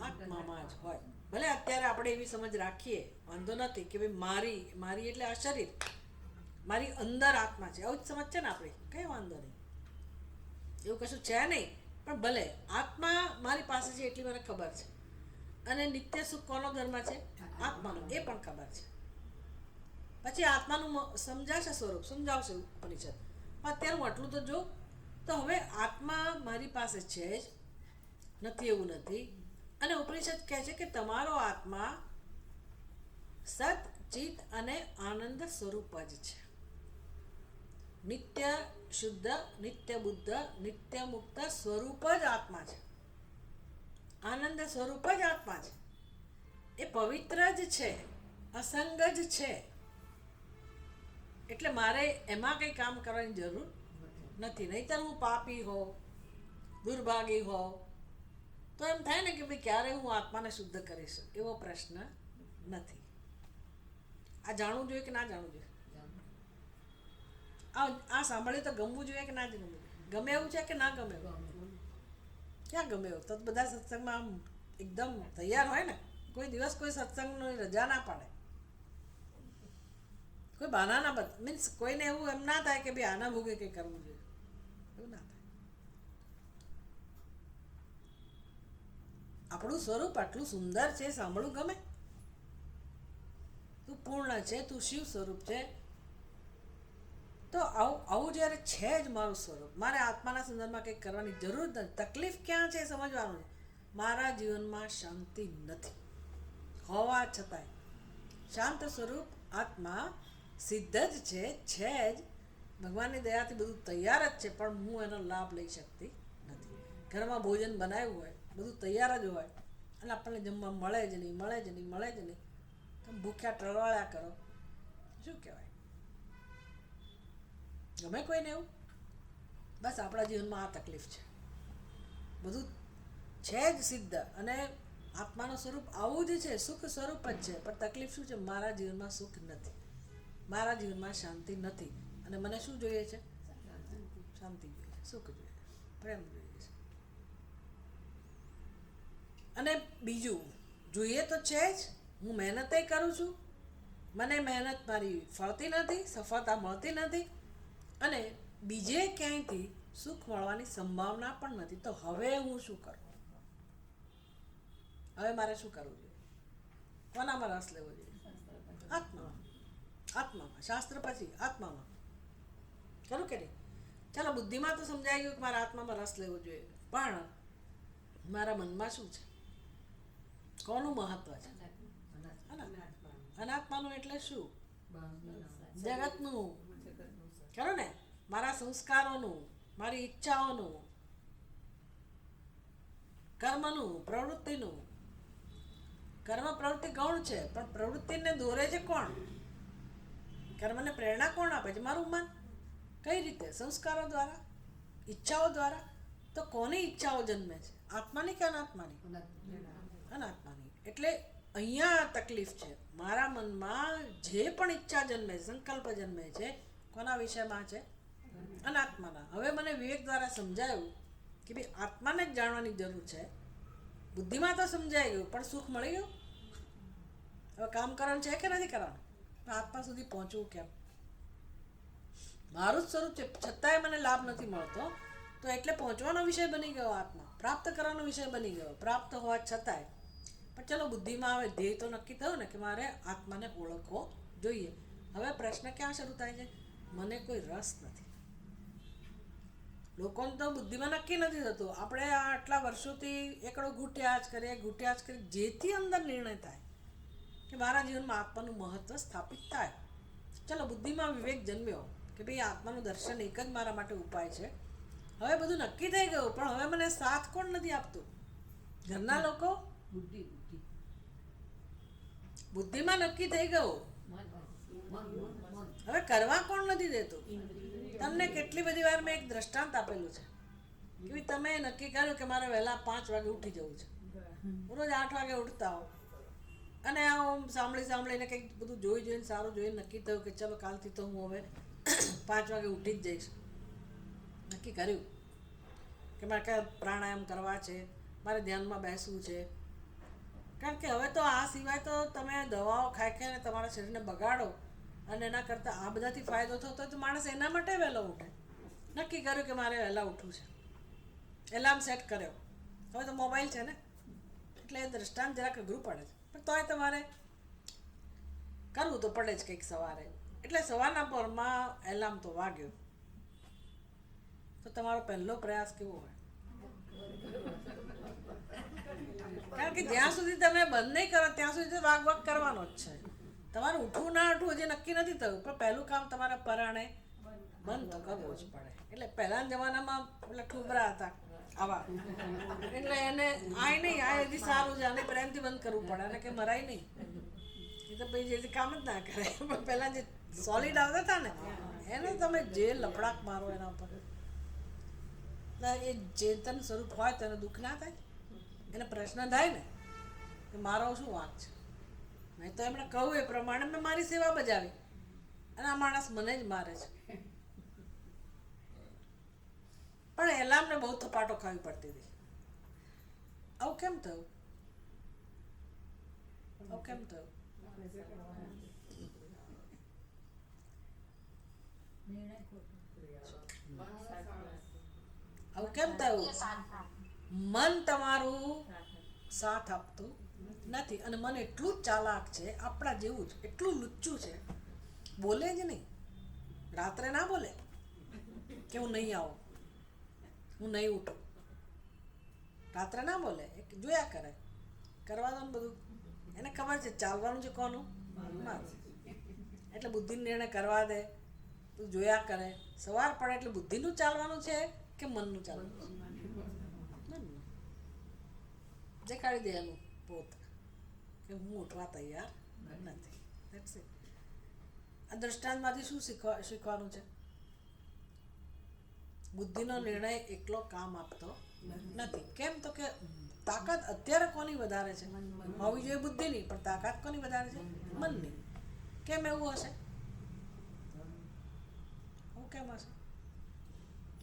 આત્મામાં જ હોય. ભલે અત્યારે આપણે એવી સમજ રાખીએ, વાંધો નથી કે ભાઈ મારી મારી એટલે આ શરીર, મારી અંદર આત્મા છે, આવું જ સમજ છે ને આપણી, કઈ વાંધો નહીં, એવું કશું છે નહીં. પણ ભલે આત્મા મારી પાસે છે એટલી મને ખબર છે, અને નિત્ય સુખ કોનો ઘરમાં છે? આત્માનો, એ પણ ખબર છે. પછી આત્માનું સમજાશે સ્વરૂપ, સમજાવશે ઉપનિષદ. અત્યારે હું આટલું તો જો, તો હવે આત્મા મારી પાસે છે જ નથી એવું નથી. અને ઉપનિષદ કહે છે કે તમારો આત્મા સત ચિત અને આનંદ સ્વરૂપ જ છે. નિત્ય શુદ્ધ, નિત્ય બુદ્ધ, નિત્ય મુક્ત સ્વરૂપ જ આત્મા છે. આનંદ સ્વરૂપ જ આત્મા છે. એ પવિત્ર જ છે, અસંગ જ છે. એટલે મારે એમાં કંઈ કામ કરવાની જરૂર નથી. નહીંતર હું પાપી હોઉં, દુર્ભાગી હોઉં તો એમ થાય ને કે ભાઈ ક્યારે હું આત્માને શુદ્ધ કરીશ, એવો પ્રશ્ન નથી. આ જાણવું જોઈએ કે ના જાણવું જોઈએ? આ સાંભળ્યું તો ગમવું જોઈએ કે ના જ ગમવું? ગમે એવું છે કે ના ગમે એવું? ક્યાં ગમે એવું? તો બધા સત્સંગમાં આમ એકદમ તૈયાર હોય ને, કોઈ દિવસ કોઈ સત્સંગની રજા ના પાડે, કોઈ બહાના ના બધ, મીન્સ કોઈને એવું એમ ના થાય કે ભાઈ આના ભોગે કંઈ કરવું જોઈએ, એવું ના થાય. આપણું સ્વરૂપ આટલું સુંદર છે, સાંભળવું ગમે. તું પૂર્ણ છે, તું શિવ સ્વરૂપ છે. તો આવું જ્યારે છે જ મારું સ્વરૂપ, મારે આત્માના સંદર્ભમાં કંઈક કરવાની જરૂર નથી. તકલીફ ક્યાં છે સમજવાનું છે. મારા જીવનમાં શાંતિ નથી હોવા છતાંય શાંત સ્વરૂપ આત્મા સિદ્ધ જ છે જ. ભગવાનની દયાથી બધું તૈયાર જ છે, પણ હું એનો લાભ લઈ શકતી નથી. ઘરમાં ભોજન બનાવ્યું હોય, બધું તૈયાર જ હોય, અને આપણને જમવા મળે જ નહીં, મળે જ નહીં, મળે જ નહીં. તમે ભૂખ્યા ટળવાળ્યા કરો, શું કહેવાય? ગમે કોઈને એવું? બસ આપણા જીવનમાં આ તકલીફ છે. બધું છે જ સિદ્ધ, અને આત્માનું સ્વરૂપ આવું જ છે, સુખ સ્વરૂપ જ છે. પણ તકલીફ શું છે? મારા જીવનમાં સુખ નથી, મારા જીવનમાં શાંતિ નથી. અને મને શું જોઈએ છે? શાંતિ જોઈએ, સુખ જોઈએ, પ્રેમ જોઈએ છે. અને બીજું જોઈએ તો છે જ, હું મહેનતે કરું છું, મને મહેનત મારી ફળતી નથી, સફળતા મળતી નથી, અને બીજે ક્યાંયથી સુખ મળવાની સંભાવના પણ નથી. તો હવે હું શું કરું? હવે મારે શું કરવું જોઈએ? કોનામાં રસ લેવો જોઈએ? આત્મામાં. આત્મામાં. શાસ્ત્ર પછી આત્મામાં. ખરું કે નહીં? ચાલો, બુદ્ધિમાં તો સમજાઈ ગયું કે મારા આત્મામાં રસ લેવો જોઈએ, પણ મારા મનમાં શું છે? કોનું મહત્વ છે? અનાત્માનું. એટલે શું? જગતનું. ખરું ને? મારા સંસ્કારોનું, મારી ઈચ્છાઓનું, કર્મનું, પ્રવૃત્તિનું. કર્મ પ્રવૃત્તિ ગૌણ છે, પણ પ્રવૃત્તિને દોરે છે કોણ? કર્મને પ્રેરણા કોણ આપે છે? મારું મન. કઈ રીતે? સંસ્કારો દ્વારા, ઈચ્છાઓ દ્વારા. તો કોની ઈચ્છાઓ જન્મે છે? આત્માની કે અનાત્માની? અનાત્માની. એટલે અહીંયા તકલીફ છે. મારા મનમાં જે પણ ઈચ્છા જન્મે, સંકલ્પ જન્મે છે, કોના વિષયમાં છે? અનાત્માના. હવે મને વિવેક દ્વારા સમજાયું કે ભાઈ આત્માને જ જાણવાની જરૂર છે. બુદ્ધિમાં તો સમજાઈ ગયું, પણ સુખ મળી ગયું? હવે કામ કરવાનું છે કે નથી કરવાનું? આત્મા સુધી પહોંચવું કેમ? મારું જ સ્વરૂપ છે, છતાંય મને લાભ નથી મળતો, તો એટલે પહોંચવાનો વિષય બની ગયો આત્મા, પ્રાપ્ત કરવાનો વિષય બની ગયો, પ્રાપ્ત હોવા છતાંય. પણ ચલો, બુદ્ધિમાં આવે, ધ્યેય તો નક્કી થયું ને કે મારે આત્માને ઓળખવો જોઈએ. હવે પ્રશ્ન ક્યાં શરૂ થાય છે? મને કોઈ રસ નથી. લોકોને તો બુદ્ધિમાં નક્કી નથી થતું. આપણે આટલા વર્ષોથી એકડો ઘૂંટ્યા જ કરીએ, જેથી અંદર નિર્ણય થાય કે મારા જીવનમાં આત્માનું મહત્ત્વ સ્થાપિત થાય. ચલો, બુદ્ધિમાં વિવેક જન્મ્યો કે ભાઈ આત્માનું દર્શન એક જ મારા માટે ઉપાય છે. હવે બધું નક્કી થઈ ગયું, પણ હવે મને સાથ કોણ નથી આપતું? ઘરના લોકો. બુદ્ધિમાં નક્કી થઈ ગયું, હવે કરવા કોણ નથી દેતું? તમને કેટલી બધી વાર મેં એક દ્રષ્ટાંત આપેલું છે કે ભાઈ તમે નક્કી કર્યું કે મારે વહેલા 5 વાગે ઉઠી જવું છે, રોજ 8 વાગે ઉઠતા હો, અને આમ સાંભળીને કંઈક બધું જોઈને સારું જોઈને નક્કી થયું કે ચલો કાલથી તો હું હવે 5 વાગે ઉઠી જ જઈશ. નક્કી કર્યું કે મારે કયા પ્રાણાયામ કરવા છે, મારે ધ્યાનમાં બેસવું છે. કારણ કે હવે તો આ સિવાય તો તમે દવાઓ ખાઈને તમારા શરીરને બગાડો, અને એના કરતાં આ બધાથી ફાયદો થતો હોય તો માણસ એના માટે વહેલો ઉઠે. નક્કી કર્યું કે મારે વહેલા ઉઠવું છે, એલાર્મ સેટ કર્યો. હવે તો મોબાઈલ છે ને, એટલે એ દ્રષ્ટાંત જરાક અઘરું પડે છે, પણ તોય તમારે કરવું તો પડે જ કંઈક સવારે. એટલે સવારના પરમાં એલાર્મ તો વાગ્યો, તો તમારો પહેલો પ્રયાસ કેવો હોય? કારણ કે જ્યાં સુધી તમે બંધ નહીં કરો ત્યાં સુધી વાગ કરવાનો જ છે. તમારે ઉઠવું ના ઉઠવું હજી નક્કી નથી થયું, પણ પહેલું કામ તમારે પરાણે બંધ તો કરવું જ પડે. એટલે પહેલાના જમાનામાં પેલા ઠુબરા હતા આવા, એટલે એને આય નહીં, આ હજી સારું છે, આને પ્રેમથી બંધ કરવું પડે, અને કે મરાય નહીં, એ તો પછી જે કામ જ ના કરે. પણ પહેલાં જે સોલિડ આવતા હતા ને એને તમે જે લફડાક મારો એના ઉપર, એ ચેતન સ્વરૂપ હોય તેને દુઃખ ના થાય, એને પ્રશ્ન થાય ને કે મારો શું વાંક છે? મેં તો એમણે કહું એ પ્રમાણે મેં મારી સેવા બજાવી, અને આ માણસ મને જ મારે છે. પણ એલાર્મને બહુ થપાટો ખાવી પડતી હતી. આવું કેમ થયું? આવું કેમ થયું? આવું કેમ થયું? મન તમારું સાથ આપતું નથી, અને મન એટલું જ ચાલાક છે, આપણા જેવું જ, એટલું લુચ્ચું છે, બોલે જ નહીં. રાત્રે ના બોલે કે હું નહીં આવું, હું નહીં ઉઠું, રાત્રે ના બોલે, જોયા કરે, કરવા દો ને બધું. એને ખબર છે ચાલવાનું છે કોનું? મારું. એટલે બુદ્ધિનો નિર્ણય કરવા દે, તું જોયા કરે. સવાર પડે એટલે બુદ્ધિનું ચાલવાનું છે કે મનનું ચાલવાનું છે? દેખાડી દે એનું પોત કે હું ઉઠવા તૈયાર નથી. That's it. આ દ્રષ્ટાંતમાંથી શું શીખવાનું છે? બુદ્ધિનો નિર્ણય એકલો કામ આપતો નથી. કેમ? તો કે તાકાત અત્યારે કોની વધારે છે? હોવી જોઈએ બુદ્ધિની, પણ તાકાત કોની વધારે છે? મનની. કેમ એવું હશે? હું કેમ હશે?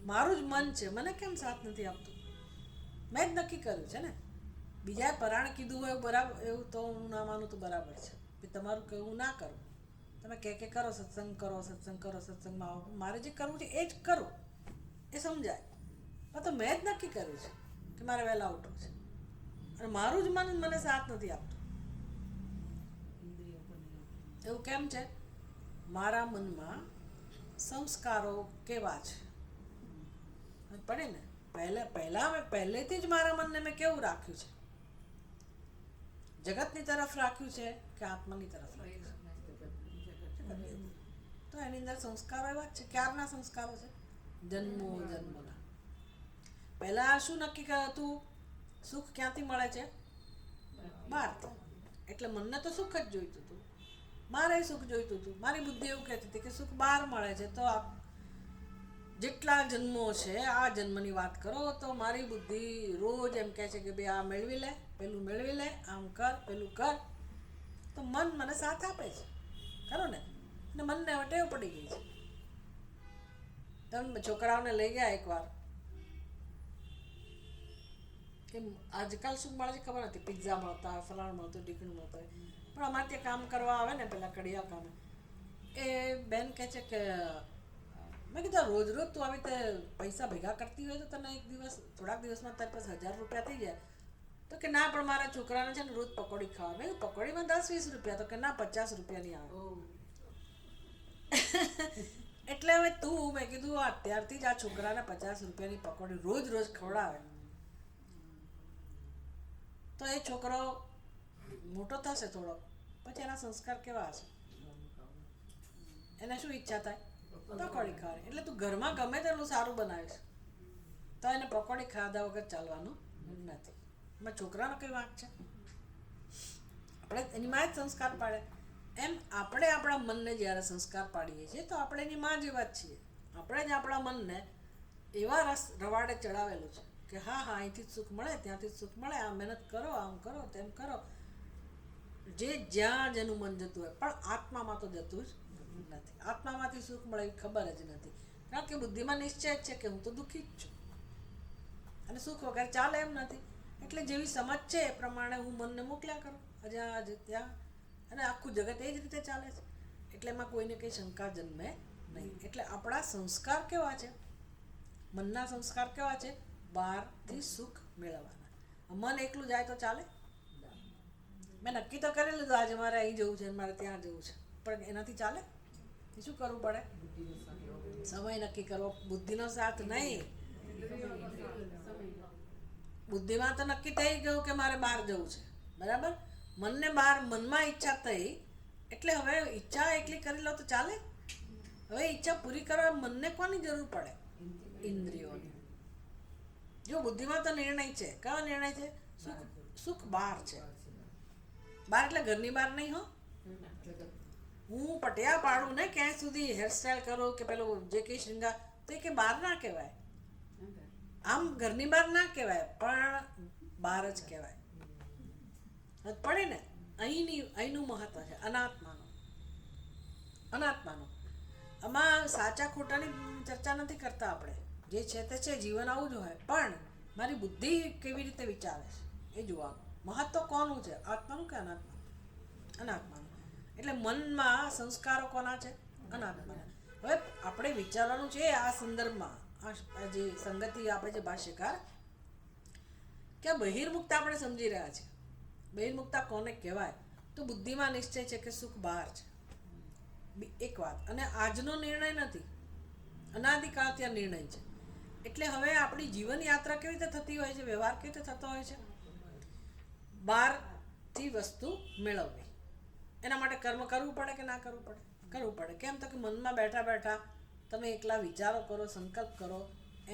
મારું જ મન છે, મને કેમ સાથ નથી આપતું? મેં જ નક્કી કર્યું છે ને. બીજાએ પરાણે કીધું હોય બરાબર, એવું તો હું ના માનું તો બરાબર છે. તમારું કહેવું ના કરું, તમે કે કરો સત્સંગ કરો, સત્સંગમાં આવો, મારે જે કરવું છે એ જ કરો, એ સમજાય. પણ તો મેં જ નક્કી કર્યું છે કે મારે વહેલા ઉઠવું છે, અને મારું જ મન મને સાથ નથી આપતું. એવું કેમ છે? મારા મનમાં સંસ્કારો કેવા છે પડે ને. પહેલેથી જ મારા મનને મેં કેવું રાખ્યું છે? જગતની તરફ રાખ્યું છે કે આત્માની તરફ રાખ્યું છે? તો એની અંદર સંસ્કારો એવા જ છે. ક્યારના સંસ્કારો છે? જન્મોના. પહેલા શું નક્કી કર્યું હતું? સુખ ક્યાંથી મળે છે? બહારથી. એટલે મનને તો સુખ જ જોઈતું હતું, મારે સુખ જોઈતું હતું. મારી બુદ્ધિ એવું કહેતી હતી કે સુખ બહાર મળે છે, તો જેટલા જન્મો છે, આ જન્મની વાત કરો તો મારી બુદ્ધિ રોજ એમ કહે છે કે ભાઈ આ મેળવી લે, પેલું મેળવી લે, આમ કર, પેલું કર. તો મન મને સાથ આપે છે, ખરો ને? અને મનને હવે ટેવ પડી ગઈ છે. તમે છોકરાઓને લઈ ગયા એકવાર, કે આજકાલ શું મળે છે ખબર નથી, પિઝા મળતા હોય, ફલાણ મળતું, ઢીકણું મળતું હોય. પણ અમારે ત્યાં કામ કરવા આવે ને પેલા કડિયા કામે, એ બેન કહે છે કે મેં કીધું રોજ તું આવી રીતે પૈસા ભેગા કરતી હોય તો તને એક દિવસ, થોડાક દિવસમાં તારી પાસે 1000 રૂપિયા થઈ જાય. તો કે ના, પણ મારા છોકરાને છે ને રોજ પકોડી ખાવા. મેં કીધું પકોડીમાં 10-20 રૂપિયા? તો કે ના, 50 રૂપિયાની આવે. એટલે હવે મેં કીધું અત્યારથી જ આ છોકરાને 50 રૂપિયાની પકોડી રોજ ખવડાવે તો એ છોકરો મોટો થશે થોડો, પછી એના સંસ્કાર કેવા હશે? એને શું ઈચ્છા થાય? પકોડી ખાવાની. એટલે તું ઘરમાં ગમે તેટલું સારું બનાવીશ તો એને પકોડી ખાધા વગર ચાલવાનું નથી. એમાં છોકરાનો કઈ વાંક છે? આપણે એની માં જ સંસ્કાર પાડે. એમ આપણે આપણા મનને જ્યારે સંસ્કાર પાડીએ છીએ તો આપણે એની માં જેવા જ છીએ. આપણે જ આપણા મનને એવા રવાડે ચડાવેલું છે કે હા હા અહીંથી જ સુખ મળે, ત્યાંથી જ સુખ મળે, આ મહેનત કરો, આમ કરો, તેમ કરો, જે જ્યાં જેનું મન જતું હોય. પણ આત્મામાં તો જતું જ નથી. આત્મામાંથી સુખ મળે એ ખબર જ નથી. કારણ કે બુદ્ધિમાં નિશ્ચય જ છે કે હું તો દુઃખી જ છું અને સુખ વગર ચાલે એમ નથી. એટલે જેવી સમજ છે એ પ્રમાણે હું મનને મોકલ્યા કરું અજ્યાં ત્યાં, અને આખું જગત એ જ રીતે ચાલે છે. એટલે એમાં કોઈને કંઈ શંકા જન્મે નહીં. એટલે આપણા સંસ્કાર કેવા છે? મનના સંસ્કાર કેવા છે? બહારથી સુખ મેળવવાના. મન એકલું જાય તો ચાલે? મેં નક્કી તો કરી લીધું આજે મારે અહીં જવું છે, મારે ત્યાં જવું છે, પણ એનાથી ચાલે? એ શું કરવું પડે? સમય નક્કી કરવો. બુદ્ધિનો સાથ નહીં. બુદ્ધિમાં તો નક્કી થઈ ગયું કે મારે બહાર જવું છે, બરાબર. મનને બહાર, મનમાં ઈચ્છા થઈ એટલે હવે ઈચ્છા એકલી કરી લો તો ચાલે? હવે ઈચ્છા પૂરી કરવા મનને કોની જરૂર પડે? ઇન્દ્રિયોની. જો બુદ્ધિમાં તો નિર્ણય છે. કયો નિર્ણય છે? સુખ બહાર છે. બહાર એટલે ઘરની બહાર નહીં હો. હું પટિયા પાડું ને ક્યાંય સુધી હેરસ્ટાઈલ કરું કે પેલું જે કંઈ શૃંગાર, તો એ કે બહાર ના કહેવાય. આમ ઘરની બહાર ના કહેવાય પણ બહાર જ કહેવાય. પડે ને. અહીંનું મહત્વ છે અનાત્માનું. આમાં સાચા ખોટાની ચર્ચા નથી કરતા આપણે. જે છે તે છે, જીવન આવું જ હોય. પણ મારી બુદ્ધિ કેવી રીતે વિચારે છે એ જોવાનું. મહત્વ કોનું છે? આત્માનું કે અનાત્માનું? અનાત્માનું. એટલે મનમાં સંસ્કારો કોના છે? અનાત્માના. હવે આપણે વિચારવાનું છે આ સંદર્ભમાં, આ જે સંગતિ આપણે જે ભાષ્યકાર કે બહિર્મુક્ત આપણે સમજી રહ્યા છીએ. બહિર્મુક્તા કોને કહેવાય? તો બુદ્ધિમાં નિશ્ચય છે કે સુખ બહાર છે. એક વાત. અને આજનો નિર્ણય નથી, અનાદિકાળ ત્યાં નિર્ણય છે. એટલે હવે આપણી જીવન યાત્રા કેવી રીતે થતી હોય છે? વ્યવહાર કેવી રીતે થતો હોય છે? બહારથી વસ્તુ મેળવવી. એના માટે કર્મ કરવું પડે કે ના કરવું પડે? કરવું પડે. કેમ? તો કે મનમાં બેઠા બેઠા તમે એકલા વિચારો કરો, સંકલ્પ કરો,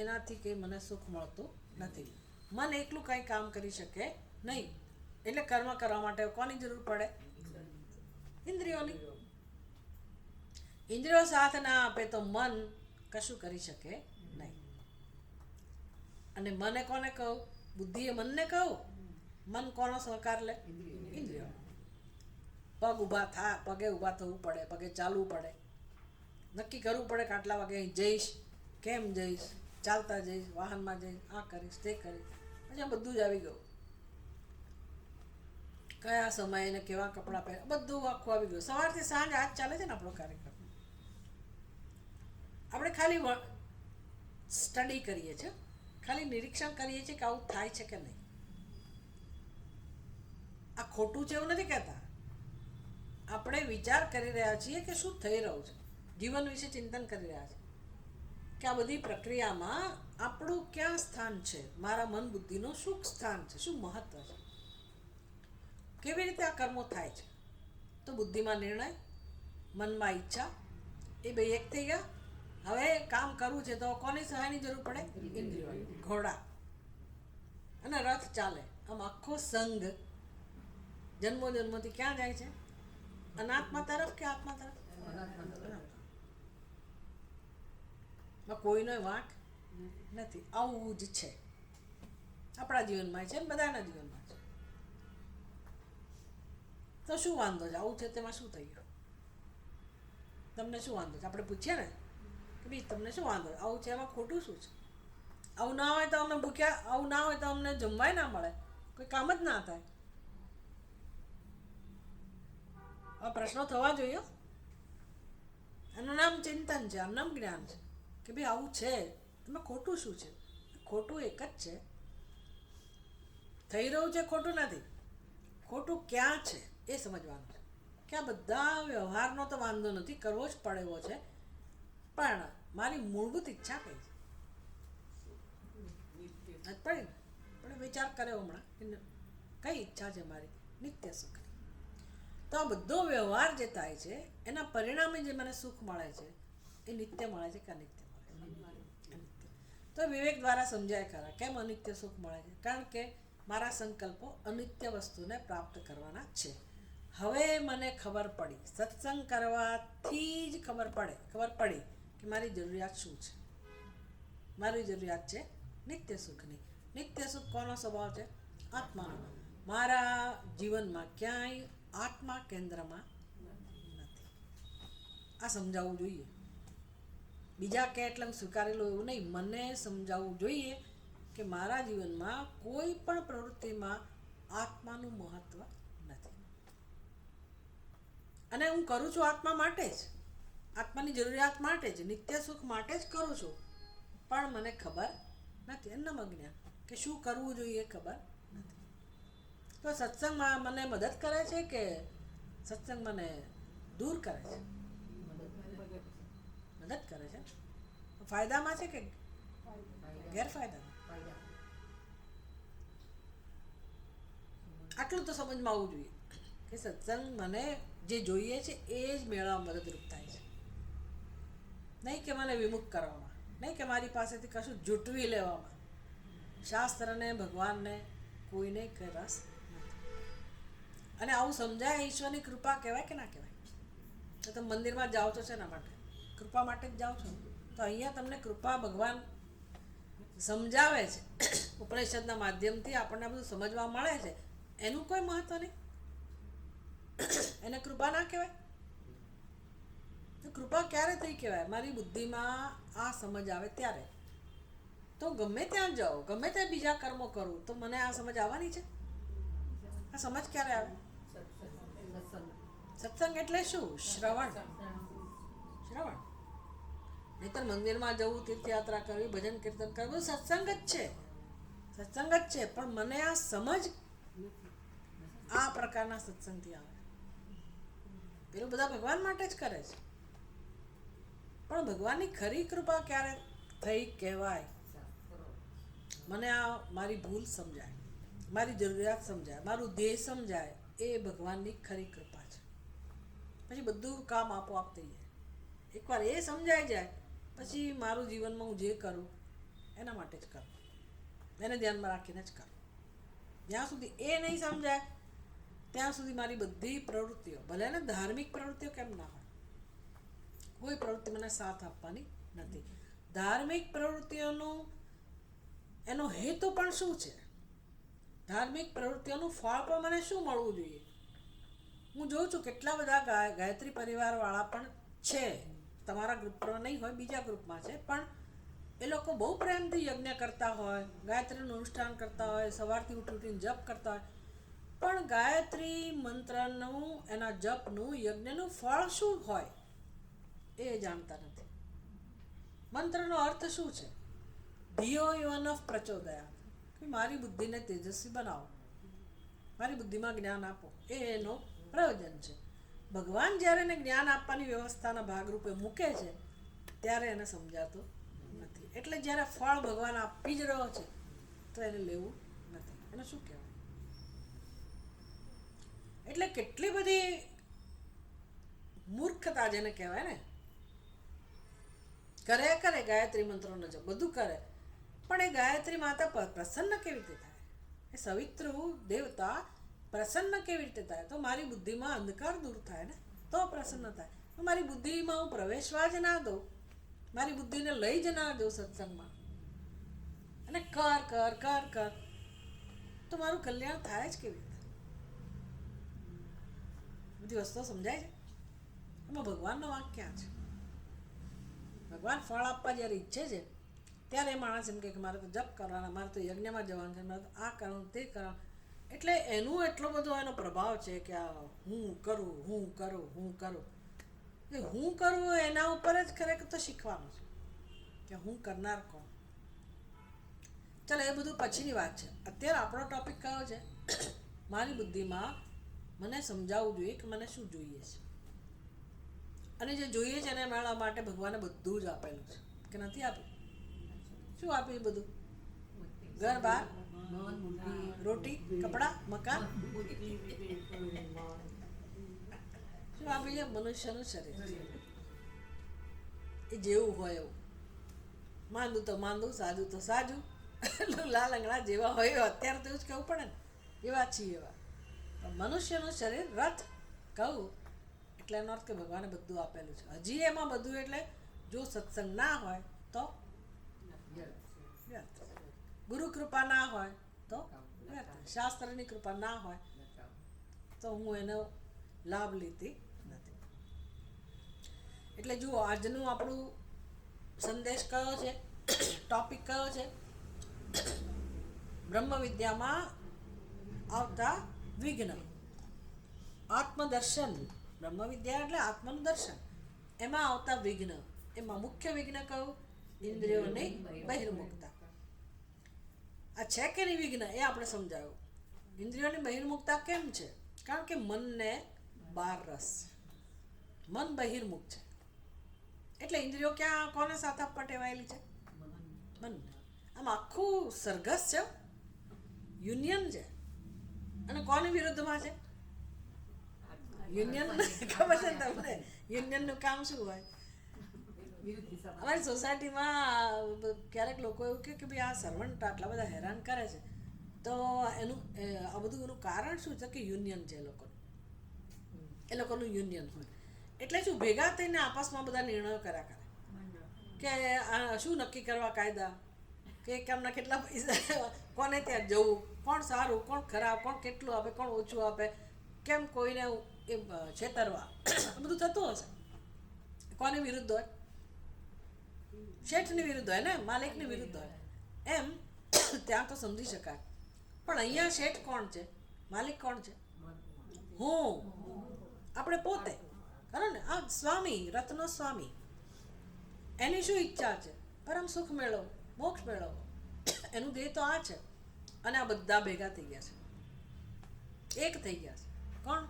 એનાથી કંઈ મને સુખ મળતું નથી. મન એકલું કંઈ કામ કરી શકે નહીં. એટલે કર્મ કરવા માટે કોની જરૂર પડે? ઇન્દ્રિયોની. ઇન્દ્રિયો સાથ ના આપે તો મન કશું કરી શકે નહીં. અને મને કોને કહું? બુદ્ધિએ મનને કહું. મન કોનો સહકાર લે? ઇન્દ્રિયો. પગે ઊભા થવું પડે, પગે ચાલવું પડે, નક્કી કરવું પડે કે આટલા વાગે અહીં જઈશ, કેમ જઈશ, ચાલતા જઈશ, વાહનમાં જઈશ, આ કરીશ, તે કરીશ. પછી આ બધું જ આવી ગયું. કયા સમયે ને કેવા કપડાં પહેરે, બધું આખું આવી ગયું. સવારથી સાંજ આજ ચાલે છે ને આપણો કાર્યક્રમ. આપણે ખાલી સ્ટડી કરીએ છીએ, ખાલી નિરીક્ષણ કરીએ છીએ કે આવું થાય છે કે નહીં. આ ખોટું છે એવું નથી કહેતા. આપણે વિચાર કરી રહ્યા છીએ કે શું થઈ રહ્યું છે, જીવન વિશે ચિંતન કરી રહ્યા છે કે આ બધી પ્રક્રિયામાં આપણું ક્યાં સ્થાન છે, મારા મન બુદ્ધિનું શું સ્થાન છે, શું મહત્વ છે, કેવી રીતે આ કર્મો થાય છે. તો બુદ્ધિમાં નિર્ણય, મનમાં ઈચ્છા, એ બે એક થઈ ગયા. હવે કામ કરવું છે તો કોની સહાયની જરૂર પડે? ઇન્દ્રિયોની. ઘોડા અને રથ ચાલે. આમ આખો સંઘ જન્મો જન્મોથી ક્યાં જાય છે? અનાત્મા તરફ કે આત્મા તરફ? કોઈનો વાંક નથી. આવું જ છે આપણા જીવનમાં છે ને બધાના જીવનમાં છે. તો શું વાંધો છે? આવું છે તેમાં શું થઈ ગયું? તમને શું વાંધો છે? આપણે પૂછીએ ને કે ભાઈ તમને શું વાંધો? આવું છે એમાં ખોટું શું છે? આવું ના હોય તો અમે ભૂખ્યા, આવું ના હોય તો અમને જમવાય ના મળે, કોઈ કામ જ ના થાય. આ પ્રશ્નો થવા જોઈએ. એનું નામ ચિંતન છે, આમ નામ જ્ઞાન છે કે ભાઈ આવું છે, એમાં ખોટું શું છે? ખોટું એક જ છે, થઈ રહ્યું છે ખોટું નથી. ખોટું ક્યાં છે એ સમજવાનું છે. કે આ બધા વ્યવહારનો તો વાંધો નથી, કરવો જ પડે એવો છે, પણ મારી મૂળભૂત ઈચ્છા કઈ છે? પડી ને પણ વિચાર કર્યો હમણાં, કઈ ઈચ્છા છે મારી? નિત્ય સુખ. તો આ બધો વ્યવહાર જે થાય છે એના પરિણામે જે મને સુખ મળે છે એ નિત્ય મળે છે કે અનિત્ય મળે છે? અનિત્ય. તો વિવેક દ્વારા સમજાય ખરા કેમ અનિત્ય સુખ મળે છે. કારણ કે મારા સંકલ્પો અનિત્ય વસ્તુને પ્રાપ્ત કરવાના છે. હવે મને ખબર પડી, સત્સંગ કરવાથી જ ખબર પડી કે મારી જરૂરિયાત શું છે. મારી જરૂરિયાત છે નિત્ય સુખની. નિત્ય સુખ કોનો સ્વભાવ છે? આત્માનો. મારા જીવનમાં ક્યાંય આત્મા કેન્દ્રમાં નથી. આ સમજાવવું જોઈએ. બીજા કે એટલે સ્વીકારેલું એવું નહીં, મને સમજાવવું જોઈએ કે મારા જીવનમાં કોઈ પણ પ્રવૃત્તિમાં આત્માનું મહત્વ નથી. અને હું કરું છું આત્મા માટે જ, આત્માની જરૂરિયાત માટે જ, નિત્ય સુખ માટે જ કરું છું. પણ મને ખબર નથી, એમનામ અજ્ઞાન કે શું કરવું જોઈએ ખબર નથી. તો સત્સંગમાં મને મદદ કરે છે કે સત્સંગ મને દૂર કરે છે? મદદ કરે છે. ફાયદામાં છે કે ગેરફાયદામાં? આટલું તો સમજમાં આવવું જોઈએ કે સત્સંગ મને જે જોઈએ છે એ જ મેળવવા મદદરૂપ થાય છે. નહીં કે મને વિમુખ કરવામાં, નહીં કે મારી પાસેથી કશું જૂટવી લેવામાં. શાસ્ત્રને, ભગવાનને કોઈને કઈ રસ નથી. અને આવું સમજાય ઈશ્વરની કૃપા કહેવાય કે ના કહેવાય? તો તમે મંદિરમાં જાઓ છો શેના માટે? કૃપા માટે જ જાઓ છો. તો અહીંયા તમને કૃપા ભગવાન સમજાવે છે, ઉપનિષદના માધ્યમથી આપણને બધું સમજવા મળે છે, એનું કોઈ મહત્વ નહીં? એને કૃપા ના કહેવાય? તો કૃપા ક્યારે થઈ કહેવાય? મારી બુદ્ધિમાં આ સમજ આવે ત્યારે. તો ગમે ત્યાં જાઓ, ગમે ત્યાં બીજા કર્મો કરું, તો મને આ સમજ આવવાની છે? આ સમજ ક્યારે આવે? સત્સંગ એટલે શું? શ્રવણ. નહીતર મંદિરમાં જવું, તીર્થયાત્રા કરવી, ભજન કીર્તન કરવું સત્સંગ જ છે. સત્સંગ જ છે. પણ મને આ સમજ આ પ્રકારના સત્સંગથી આવે. પેલું બધા ભગવાન માટે જ કરે છે. પણ ભગવાનની ખરી કૃપા ક્યારે થઈ કહેવાય? મને આ મારી ભૂલ સમજાય, મારી જરૂરિયાત સમજાય, મારું ધ્યેય સમજાય, એ ભગવાનની ખરી કૃપા છે. પછી બધું કામ આપોઆપ થઈ જાય. એકવાર એ સમજાઈ જાય પછી મારું જીવનમાં હું જે કરું એના માટે જ કરું, એને ધ્યાનમાં રાખીને જ કરું. જ્યાં સુધી એ નહીં સમજાય ત્યાં સુધી મારી બધી પ્રવૃત્તિઓ, ભલે ને ધાર્મિક પ્રવૃત્તિઓ કેમ ના હોય, કોઈ પ્રવૃત્તિ મને સાથ આપવાની નથી. ધાર્મિક પ્રવૃત્તિઓનું એનો હેતુ પણ શું છે? ધાર્મિક પ્રવૃત્તિઓનું ફળ પણ મને શું મળવું જોઈએ? હું જોઉં છું કેટલા બધા ગાયત્રી પરિવારવાળા પણ છે, તમારા ગ્રુપમાં નહીં હોય, બીજા ગ્રુપમાં છે, પણ એ લોકો બહુ પ્રેમથી યજ્ઞ કરતા હોય, ગાયત્રીનું અનુષ્ઠાન કરતા હોય, સવારથી ઉઠીને જપ કરતા હોય, પણ ગાયત્રી મંત્રનું, એના જપનું, યજ્ઞનું ફળ શું હોય એ જાણતા નથી. મંત્રનો અર્થ શું છે? ધિયો યોનઃ પ્રચોદયાત્, કે મારી બુદ્ધિને તેજસ્વી બનાવો, મારી બુદ્ધિમાં જ્ઞાન આપો, એ એનો પ્રયોજન છે. ભગવાન જ્યારે એને જ્ઞાન આપવાની વ્યવસ્થાના ભાગરૂપે મૂકે છે ત્યારે એને સમજાતું નથી. એટલે જ્યારે ફળ ભગવાન આપી જ રહ્યો છે તો એને લેવું નથી. એને શું કહેવાય? એટલે કેટલી બધી મૂર્ખતા જેને કહેવાય ને, કરે ગાયત્રી મંત્રોનો જપ બધું કરે, પણ એ ગાયત્રી માતા પ્રસન્ન કેવી રીતે થાય? એ સવિતૃ દેવતા પ્રસન્ન કેવી રીતે થાય? તો મારી બુદ્ધિમાં અંધકાર દૂર થાય ને તો પ્રસન્ન થાય. તો મારી બુદ્ધિમાં હું પ્રવેશવા જ ના દઉં, મારી બુદ્ધિને લઈ જ ના દઉં સત્સંગમાં, અને કર તો મારું કલ્યાણ થાય જ કેવી રીતે? બધી વસ્તુઓ સમજાય છે? એમાં ભગવાનનો વાંક ક્યાં છે? ભગવાન ફળ આપવા જ્યારે ઈચ્છે છે ત્યારે એ માણસ એમ કે મારે તો જપ કરવાના, મારે તો યજ્ઞમાં જવાનું છે, મારે તો આ કરવાનું, તે કરવાનું. એટલે એનું એટલો બધો એનો પ્રભાવ છે કે આ હું કરું એ હું કરું એના ઉપર જ ખરેખર તો શીખવાનું છે કે હું કરનાર કોણ. ચાલો એ બધું પછીની વાત છે. અત્યારે આપણો ટોપિક કયો છે? મારી બુદ્ધિમાં મને સમજાવવું જોઈએ કે મને શું જોઈએ છે, અને જે જોઈએ છે એને મેળવવા માટે ભગવાને બધું જ આપેલું છે કે નથી આપ્યું? શું આપ્યું? બધું, ઘર બાર, રોટી, કપડા, મકાન, જોઈએ મનુષ્યનું શરીર એ જેવું હોય એવું, માંદું તો માંદું, સાજું તો સાજું, લાલંગડા જેવા હોય એવા. અત્યારે તો એવું જ કહેવું પડે ને, એવા છીએ એવા. પણ મનુષ્યનું શરીર રથ કહું એટલે એનો અર્થ કે ભગવાને બધું આપેલું છે. હજી એમાં બધું એટલે જો સત્સંગ ના હોય તો વ્યર્થ, ગુરુ કૃપા ના હોય તો વ્યર્થ, શાસ્ત્રની કૃપા ના હોય તો હું એનો લાભ લેતી નથી. એટલે જુઓ, આજનું આપણું સંદેશ કયો છે, ટોપિક કયો છે? બ્રહ્મ વિદ્યામાં આવતા વિઘ્ન, આત્મદર્શન. બ્રહ્મ વિદ્યા એટલે આત્મનું દર્શન, એમાં આવતા વિઘ્ન. એમાં મુખ્ય વિઘ્ન કયું? ઇન્દ્રિયોની બહિર્મુખતા. આ છે કે નહીં વિઘ્ન એ આપણે સમજાવ્યું. ઇન્દ્રિયોની બહિર્મુખતા કેમ છે? કારણ કે મનને બાર રસ, મન બહિર્મુખ છે. એટલે ઇન્દ્રિયો ક્યાં કોને સાથ આપવા ટેવાયેલી છે? મન. આમ આખું સરઘસ છે, યુનિયન છે. અને કોની વિરુદ્ધમાં છે? યુનિયન. ખબર છે ને તમને યુનિયનનું કામ શું હોય? અમારી સોસાયટીમાં ક્યારેક લોકો એવું કે ભાઈ આ સર્વન્ટ આટલા બધા હેરાન કરે છે, તો એનું આ બધું એનું કારણ શું છે? કે યુનિયન છે એ લોકોનું યુનિયન હોય. એટલે શું ભેગા થઈને આપસમાં બધા નિર્ણયો કર્યા કરે કે આ શું નક્કી કરવા કાયદા, કે કામના કેટલા પૈસા, કોને ત્યાં જવું, કોણ સારું, કોણ ખરાબ, કોણ કેટલું આપે, કોણ ઓછું આપે, કેમ કોઈને એ છેતરવા. બધું થતું હશે. કોની વિરુદ્ધ હોય? શેઠની વિરુદ્ધ હોય ને, માલિકની વિરુદ્ધ હોય. એમ ત્યાં તો સમજી શકાય. પણ અહીંયા શેઠ કોણ છે? માલિક કોણ છે? હું, આપણે પોતે. ખરો ને? આ સ્વામી, રત્નો સ્વામી, એની શું ઈચ્છા છે? પરમ સુખ મેળવો, મોક્ષ મેળવો. એનું ધ્યેય તો આ છે. અને આ બધા ભેગા થઈ ગયા છે, એક થઈ ગયા છે. કોણ?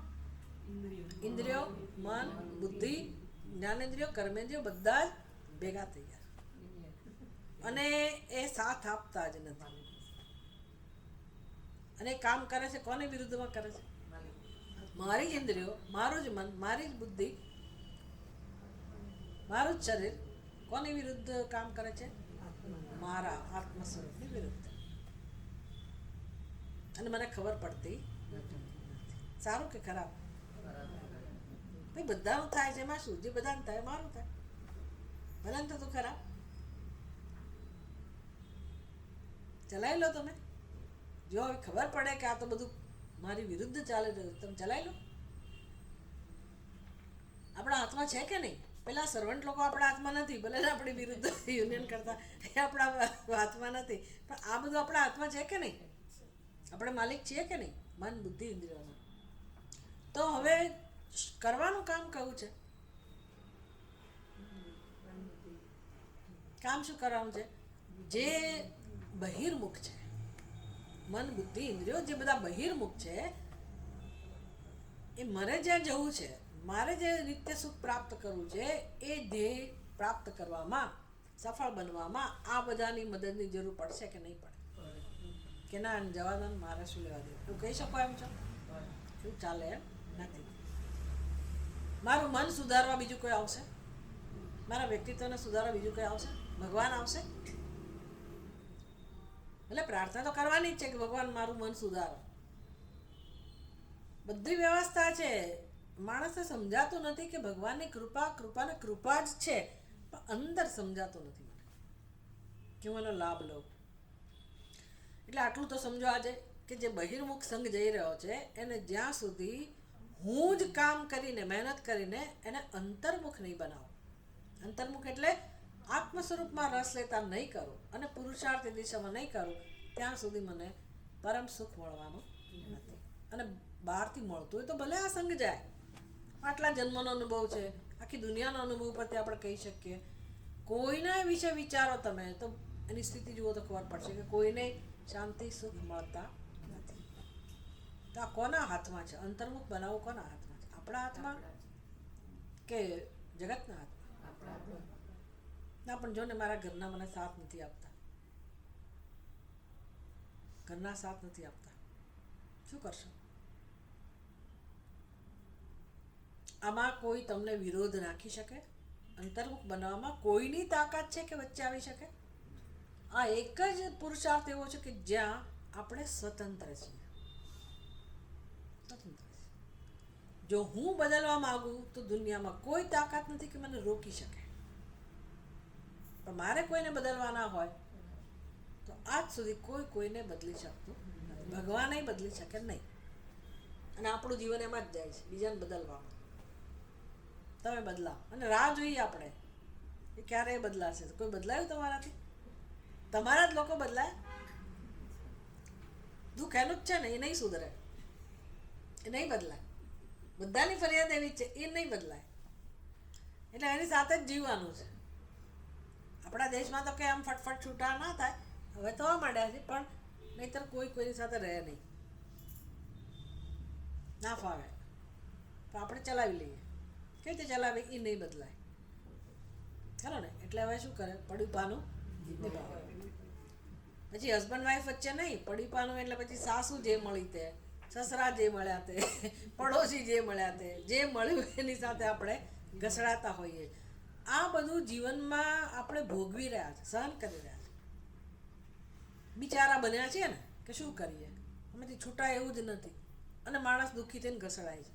ઇન્દ્રિયો, મન, બુદ્ધિ, જ્ઞાનેન્દ્રિયો, કર્મેન્દ્રિયો બધા જ ભેગા થઈ ગયા. અને એ સાથ આપતા જ નથી. અને કામ કરે છે કોની વિરુદ્ધમાં કરે છે? મારી જ ઇન્દ્રિયો, મારું જ મન, મારી જ બુદ્ધિ, મારું જ શરીર કોની વિરુદ્ધ કામ કરે છે? મારા આત્મ સ્વરૂપની વિરુદ્ધ. અને મને ખબર પડતી નથી. સારું કે ખરાબ? ભાઈ બધાનું થાય છે, એમાં શું? જે બધાને થાય મારું થાય, બધાને થતું ખરાબ. ચલાવી લો તમે. જો હવે ખબર પડે કે આ તો બધું મારી વિરુદ્ધ ચાલે રહ્યું, તમે ચલાવી લો. આપણા હાથમાં છે કે નહીં? પેલા સર્વન્ટ લોકો આપણા હાથમાં નથી, ભલે આપણી વિરુદ્ધ યુનિયન કરતા, એ આપણા હાથમાં નથી. પણ આ બધું આપણા હાથમાં છે કે નહીં? આપણે માલિક છીએ કે નહીં? મન, બુદ્ધિ, ઇન્દ્રિયોના. તો હવે કરવાનું કામ કયું છે? કામ શું કરવાનું છે? જે બહિર્મુખ છે, મન, બુદ્ધિ, ઇન્દ્રિયો જે બધા બહિર્મુખ છે, એ મારે જ્યાં જવું છે, મારે જે નિત્ય સુખ પ્રાપ્ત કરવું છે, એ ધ્યેય પ્રાપ્ત કરવામાં, સફળ બનવામાં આ બધાની મદદની જરૂર પડશે કે નહીં પડે? કે ના જવા દો, મારે શું લેવા દેવું? એવું કહી શકો એમ છો? એવું ચાલે એમ નથી. મારું મન સુધારવા બીજું કોઈ આવશે? મારા વ્યક્તિત્વને સુધારવા બીજું કોઈ આવશે? ભગવાન આવશે? એટલે પ્રાર્થના તો કરવાની જ છે કે ભગવાન મારું મન સુધારો. બધી વ્યવસ્થા છે. માણસને સમજાતું નથી કે ભગવાનની કૃપા, કૃપાને કૃપા જ છે, પણ અંદર સમજાતું નથી મને કે હું એનો લાભ લઉં. એટલે આટલું તો સમજો આજે કે જે બહિર્મુખ સંઘ જઈ રહ્યો છે એને જ્યાં સુધી હું જ કામ કરીને, મહેનત કરીને એને અંતર્મુખ નહીં બનાવો. અંતર્મુખ એટલે આત્મ સ્વરૂપમાં રસ લેતા નહીં કરું અને પુરુષાર્થ દિશામાં નહીં કરું, ત્યાં સુધી મને પરમ સુખ મળવાનું નથી. અને બહારથી મળતું હોય તો ભલે આ સંગ જાય, આટલા જન્મનો અનુભવ છે, આખી દુનિયાનો અનુભવ પરથી આપણે કહી શકીએ. કોઈના વિશે વિચારો તમે તો એની સ્થિતિ જુઓ તો ખબર પડશે કે કોઈને શાંતિ સુખ મળતા નથી. તો આ કોના હાથમાં છે? અંતર્મુખ બનાવવું કોના હાથમાં છે? આપણા હાથમાં કે જગતના હાથમાં? ના, પણ જો ને મારા ઘરના મને સાથ નથી આપતા, ઘરના સાથ નથી આપતા, શું કરશો? આમાં કોઈ તમને વિરોધ રાખી શકે? અંતર્મુખ બનવામાં કોઈની તાકાત છે કે વચ્ચે આવી શકે? આ એક જ પુરુષાર્થ એવો છે કે જ્યાં આપણે સ્વતંત્ર છીએ. જો હું બદલવા માંગુ તો દુનિયામાં કોઈ તાકાત નથી કે મને રોકી શકે. પણ મારે કોઈને બદલવાના હોય તો આજ સુધી કોઈ કોઈને બદલી શકતું નથી. ભગવાન બદલી શકે નહીં. અને આપણું જીવન એમાં જ જાય છે, બીજાને બદલવામાં. તમે બદલાવ અને રાહ જોઈએ આપણે એ ક્યારે બદલાશે. કોઈ બદલાયું તમારાથી? તમારા જ લોકો બદલાય. દુઃખ એનું જ છે ને, એ નહીં સુધરે, એ નહીં બદલાય. બધાની ફરિયાદ એવી જ છે, એ નહીં બદલાય. એટલે એની સાથે જ જીવવાનું છે. આપણા દેશમાં તો કે આમ ફટફટ છૂટા ના થાય, હવે થવા માંડ્યા છે, પણ નહીંતર કોઈ કોઈની સાથે રહે નહીં, ના ફાવે. તો આપણે ચલાવી લઈએ. કેવી રીતે ચલાવે એ નહીં બદલાય, ખરો ને? એટલે હવે શું કરે? પડ્યું પાનું નિભાવે. પછી હસબન્ડ વાઈફ વચ્ચે નહીં, પડ્યું પાનું એટલે પછી સાસુ જે મળી તે, સસરા જે મળ્યા તે, પડોશી જે મળ્યા તે, જે મળ્યું એની સાથે આપણે ઘસડાતા હોઈએ. આ બધું જીવનમાં આપણે ભોગવી રહ્યા છે, સહન કરી રહ્યા છે. બિચારા બન્યા છીએ ને કે શું કરીએ, આમાંથી છૂટા એવું જ નથી. અને માણસ દુઃખી થઈને ઘસડાય છે.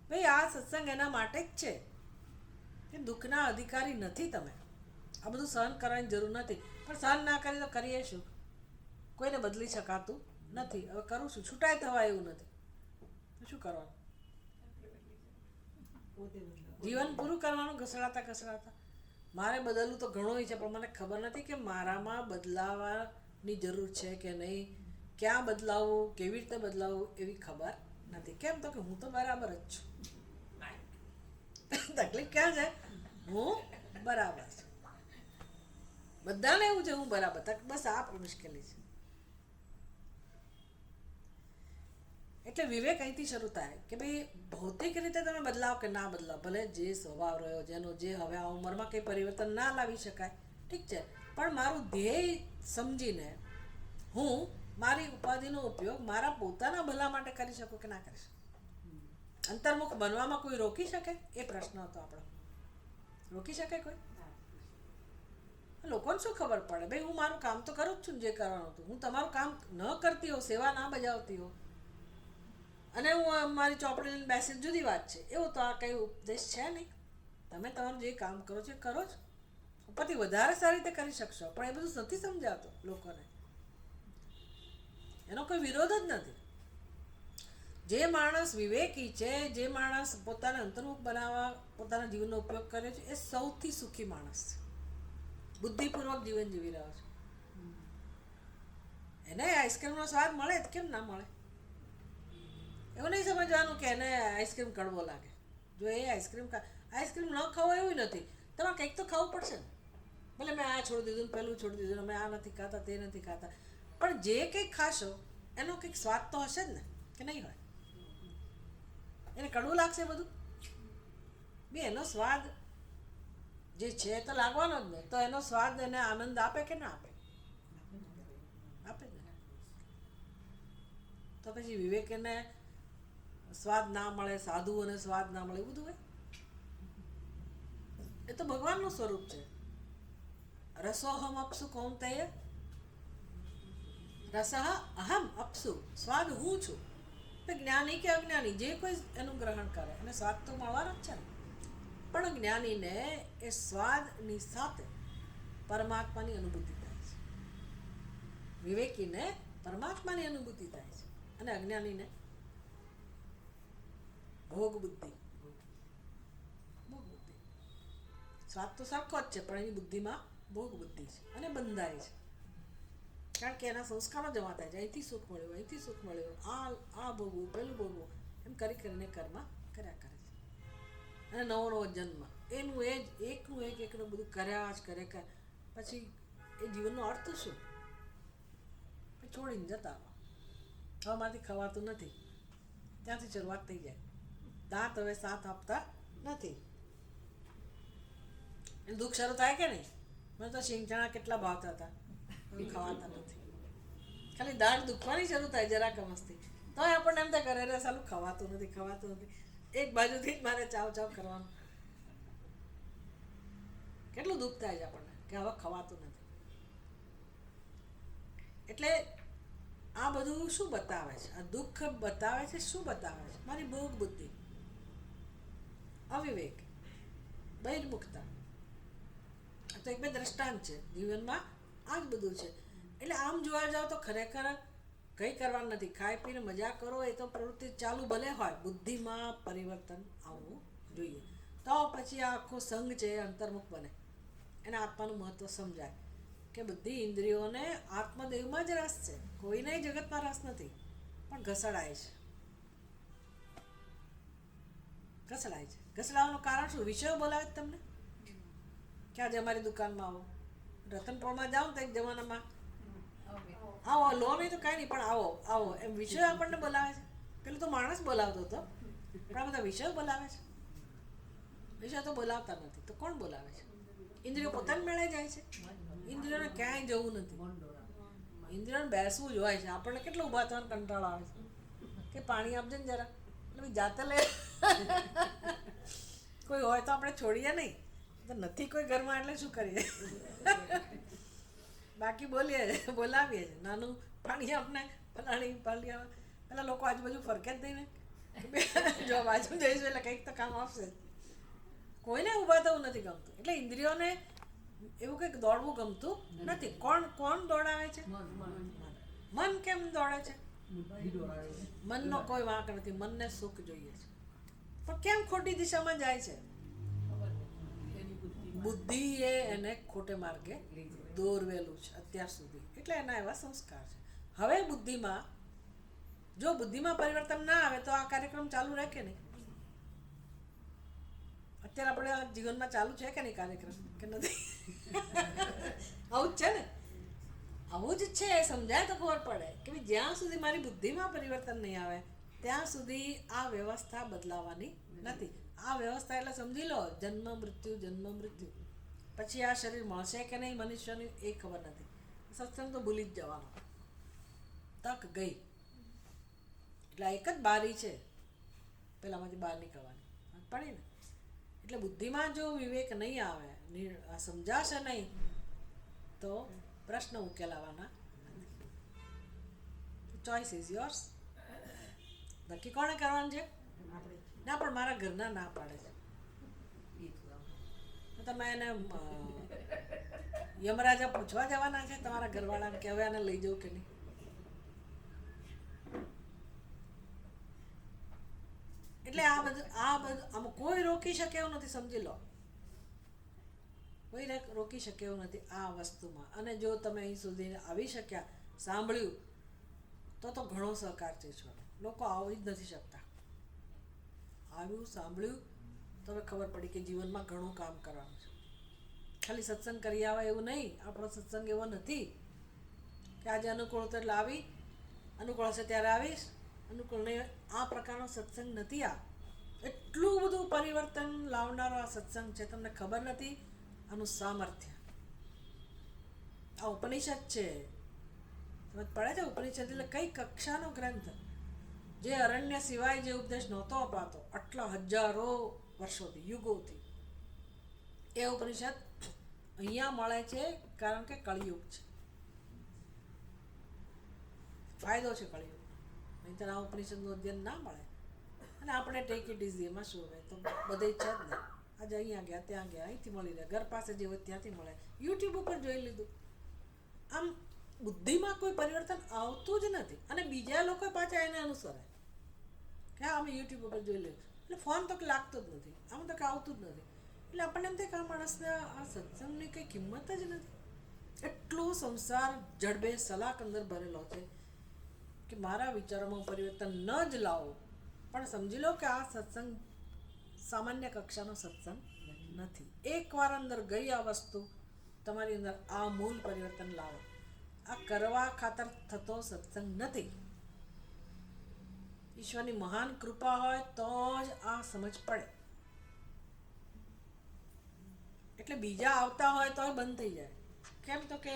ભાઈ આ સત્સંગ એના માટે જ છે કે દુઃખના અધિકારી નથી તમે. આ બધું સહન કરવાની જરૂર નથી. પણ સહન ના કરી તો કરીએ શું? કોઈને બદલી શકાતું નથી. હવે કરું છું, છૂટાય થવા એવું નથી, શું કરવાનું? જીવન પૂરું કરવાનું ઘસડાતા ઘસડાતા. મારે બદલવું તો ઘણું છે, પણ મને ખબર નથી કે મારામાં બદલાવાની જરૂર છે કે નહીં, ક્યાં બદલાવું, કેવી રીતે બદલાવું, એવી ખબર નથી. કેમ? તો કે હું તો બરાબર જ છું. તકલીફ ક્યાં છે? હું બરાબર છું. બધાને એવું છે હું બરાબર. બસ આ મુશ્કેલી છે. એટલે વિવેક અહીંથી શરૂ થાય કે ભાઈ ભૌતિક રીતે તમે બદલાવ કે ના બદલાવ, ભલે જે સ્વભાવ રહ્યો, જેનો જે હવે આ ઉંમરમાં કંઈ પરિવર્તન ના લાવી શકાય, ઠીક છે, પણ મારું ધ્યેય સમજીને હું મારી ઉપાધિનો ઉપયોગ મારા પોતાના ભલા માટે કરી શકું કે ના કરી શકું? અંતર્મુખ બનવામાં કોઈ રોકી શકે? એ પ્રશ્ન હતો આપણો. રોકી શકે કોઈ? લોકોને શું ખબર પડે? ભાઈ હું મારું કામ તો કરું જ છું, જે કરવાનું હતું. હું તમારું કામ ન કરતી હો, સેવા ના બજાવતી હો, અને હું મારી ચોપડી લઈને બેસી, જુદી વાત છે. એવો તો આ કંઈ ઉપદેશ છે નહીં. તમે તમારું જે કામ કરો છો એ કરો છો, ઉપરથી વધારે સારી રીતે કરી શકશો. પણ એ બધું નથી સમજાતું લોકોને. એનો કોઈ વિરોધ જ નથી. જે માણસ વિવેકી છે, જે માણસ પોતાને અંતર્મુખ બનાવવા પોતાના જીવનનો ઉપયોગ કરે છે, એ સૌથી સુખી માણસ છે. બુદ્ધિપૂર્વક જીવન જીવી રહ્યો છે. એને આઈસ્ક્રીમનો સ્વાદ મળે જ કેમ ના મળે? એવું નહીં સમજવાનું કે એને આઈસ્ક્રીમ કડવો લાગે. જો એ આઈસ્ક્રીમ ન ખાવો એવું નથી, તમારે કંઈક તો ખાવું પડશે ને. ભલે મેં આ છોડી દીધું, પેલું છોડી દીધું, અમે આ નથી ખાતા, તે નથી ખાતા, પણ જે કંઈક ખાશો એનો કંઈક સ્વાદ તો હશે જ ને, કે નહીં હોય? એને કડવું લાગશે બધું બી? એનો સ્વાદ જે છે તો લાગવાનો જ ને. તો એનો સ્વાદ એને આનંદ આપે કે ના આપે? આપે જ ને. તો પછી વિવેક એને સ્વાદ ના મળે, સાધુઓને સ્વાદ ના મળે, એવું બધું હોય? એ તો ભગવાનનું સ્વરૂપ છે. રસોહમ અપસુ કૌંતેય, રસઃ અહમ અપસુ, સ્વાદ હું છું. જ્ઞાની કે અજ્ઞાની જે કોઈ એનું ગ્રહણ કરે એને સ્વાદ તો મળવાનો જ છે ને. પણ જ્ઞાનીને એ સ્વાદની સાથે પરમાત્માની અનુભૂતિ થાય છે. વિવેકીને પરમાત્માની અનુભૂતિ થાય છે, અને અજ્ઞાનીને ભોગ બુદ્ધિ. સ્વાદ તો સરખો જ છે, પણ એની બુદ્ધિમાં ભોગ બુદ્ધિ છે અને બંધાય છે. કારણ કે એના સંસ્કારો જમા થાય છે. અહીંથી સુખ મળ્યું, અહીંથી સુખ મળ્યું, આ ભોગવું, પેલું ભોગવું, એમ કરી કરીને કર્મ કર્યા કરે છે. અને નવો નવો જન્મ એનું એ જ એકનું એકનું બધું કર્યા જ કરે. પછી એ જીવનનો અર્થ શું? છોડીને જતા હવે મારાથી ખવાતું નથી, ત્યાંથી શરૂઆત થઈ જાય. દાંત હવે સાથ આપતા નથી. દુઃખ શરૂ થાય કે નહીં? મને તો શિંગચણા કેટલા ભાવતા હતા, ખવાતા નથી. ખાલી દાંત દુખવાની શરૂ થાય જરાક મસ્તી, તો આપણને એમ થાય કરે રે સાલું ખવાતું નથી. એક બાજુથી જ મારે ચાવ ચાવ કરવાનું. કેટલું દુઃખ થાય છે આપણને કે હવે ખવાતું નથી. એટલે આ બધું શું બતાવે છે? આ દુઃખ બતાવે છે, શું બતાવે છે? મારી ભોગ બુદ્ધિ, અવિવેક, બહિર્મુખતા. તો એક બે દ્રષ્ટાંત છે જીવનમાં, આ જ બધું છે. એટલે આમ જોવા જાવ તો ખરેખર કંઈ કરવાનું નથી. ખાઈ પીને મજા કરો એ તો પ્રવૃત્તિ ચાલુ ભલે હોય, બુદ્ધિમાં પરિવર્તન આવવું જોઈએ. તો પછી આ આખો સંઘ છે એ અંતર્મુખ બને, એને આત્માનું મહત્વ સમજાય કે બધી ઇન્દ્રિયોને આત્મદેવમાં જ રસ છે, કોઈને જગતમાં રસ નથી, પણ ઘસડાય છે. ઘસડાય છે. ઘસડાવાનું કારણ શું? વિષયો બોલાવે છે તમને કે આજે અમારી દુકાનમાં આવો, રતનપુરમાં જાઓ ને તો એક જમાનામાં આવો, લો નહીં તો કાંઈ નહીં પણ આવો આવો એમ વિષયો આપણને બોલાવે છે. પેલું તો માણસ બોલાવતો હતો, પણ આ બધા વિષયો બોલાવે છે. વિષયો તો બોલાવતા નથી તો કોણ બોલાવે છે? ઇન્દ્રિયો પોતાને મેળે જાય છે. ઇન્દ્રિયોને ક્યાંય જવું નથી. ઇન્દ્રિયોને બેસવું જ હોય છે. આપણને કેટલો ઊભા થવાનો કંટાળો આવે છે કે પાણી આપજે ને જરા, એટલે જાતે લે. કોઈ હોય તો આપણે છોડીએ નહીં, તો નથી કોઈ ઘરમાં એટલે શું કરીએ? બાકી બોલાવીએ છે. નાનું પાણી આપને, ફલાણી પાણી આવે, પેલા લોકો આજુબાજુ ફરકે જ નહીં ને, જો બાજુ જઈશું એટલે કંઈક તો કામ આપશે. કોઈને ઊભા થવું નથી ગમતું. એટલે ઇન્દ્રિયોને એવું કંઈક દોડવું ગમતું નથી. કોણ દોડાવે છે? મન. કેમ દોડે છે? મનનો કોઈ વાંક નથી. મનને સુખ જોઈએ છે, પણ કેમ ખોટી દિશામાં જાય છે? બુદ્ધિ એ એને ખોટે માર્ગે દોરવેલું છે અત્યાર સુધી, એટલે એના એવા સંસ્કાર છે. હવે બુદ્ધિમાં પરિવર્તન ના આવે તો આ કાર્યક્રમ ચાલુ રહે કે નહીં? અત્યારે આપણે આ જીવનમાં ચાલુ છે કે નહીં કાર્યક્રમ, કે નથી? આવું જ છે ને, આવું જ છે. સમજાય તો ખબર પડે કે ભાઈ જ્યાં સુધી મારી બુદ્ધિમાં પરિવર્તન નહીં આવે ત્યાં સુધી આ વ્યવસ્થા બદલાવાની નથી. આ વ્યવસ્થા એટલે સમજી લો જન્મ મૃત્યુ. પછી આ શરીર મળશે કે નહીં મનુષ્યની એ ખબર નથી. સત્સંગ તો ભૂલી જ જવાનો, તક ગઈ. એટલે એક જ બારી છે પેલામાંથી બહાર નીકળવાની, પડી ને. એટલે બુદ્ધિમાં જો વિવેક નહીં આવે, સમજાશે નહીં, તો પ્રશ્ન ઉકેલાવાના નથી. Choice is yours. નક્કી કોણે કરવાનું છે? ના, પણ મારા ઘરના ના પાડે છે. તમે એને યમરાજા પૂછવા જવાના છે તમારા ઘરવાળાને કે હવે આને લઈ જવું કે નહીં? એટલે આ બધું આમાં કોઈ રોકી શકે એવું નથી. સમજી લો, કોઈ રોકી શકે એવું નથી આ વસ્તુમાં. અને જો તમે અહીં સુધી આવી શક્યા, સાંભળ્યું, તો ઘણો સહકાર છે. લોકો આવી જ નથી શકતા. આવ્યું, સાંભળ્યું, તો હવે ખબર પડી કે જીવનમાં ઘણું કામ કરવાનું છે. ખાલી સત્સંગ કરી આવે એવું નહીં. આપણો સત્સંગ એવો નથી કે આજે અનુકૂળ હતો એટલે આવી, અનુકૂળ હશે ત્યારે આવીશ, અનુકૂળ નહીં. આ પ્રકારનો સત્સંગ નથી. આ એટલું બધું પરિવર્તન લાવનારો આ સત્સંગ છે, તમને ખબર નથી આનું સામર્થ્ય. આ ઉપનિષદ છે, સમજ પડે છે? ઉપનિષદ એટલે કઈ કક્ષાનો ગ્રંથ? જે અરણ્ય સિવાય જે ઉપદેશ નહોતો અપાતો આટલા હજારો વર્ષોથી, યુગોથી, એ ઉપનિષદ અહીંયા મળે છે કારણ કે કળિયુગ છે. ફાયદો છે કળિયુગ, નહીં તો આ ઉપનિષદનું અધ્યયન ના મળે. અને આપણે ટેક ઇટ ઇઝી, એમાં શું હોય? તો બધે છે જ ને. આજે અહીંયા ગયા, ત્યાં ગયા, અહીંથી મળી રહે, ઘર પાસે જે હોય ત્યાંથી મળે, યુટ્યુબ ઉપર જોઈ લીધું. આમ બુદ્ધિમાં કોઈ પરિવર્તન આવતું જ નથી. અને બીજા લોકો પાછા એને અનુસરે કે અમે યુટ્યુબ ઉપર જોઈ લઈશું, એટલે ફોન તો લાગતો જ નથી, આમ તો કે આવતું જ નથી. એટલે આપણને એમ થાય કે આ માણસને આ સત્સંગની કંઈ કિંમત જ નથી. એટલો સંસાર જડબે સલાક અંદર ભરેલો છે કે મારા વિચારોમાં પરિવર્તન ન જ લાવો, પણ સમજી લો કે આ સત્સંગ સામાન્ય કક્ષાનો સત્સંગ નથી. એકવાર અંદર ગઈ આ વસ્તુ, તમારી અંદર આ મૂળ પરિવર્તન લાવો. આ કરવા ખાતર થતો સત્સંગ નથી. ઈશ્વરની મહાન કૃપા હોય તો જ આ સમજ પડે. એટલે બીજા આવતા હોય તો બંધ થઈ જાય. કેમ તો કે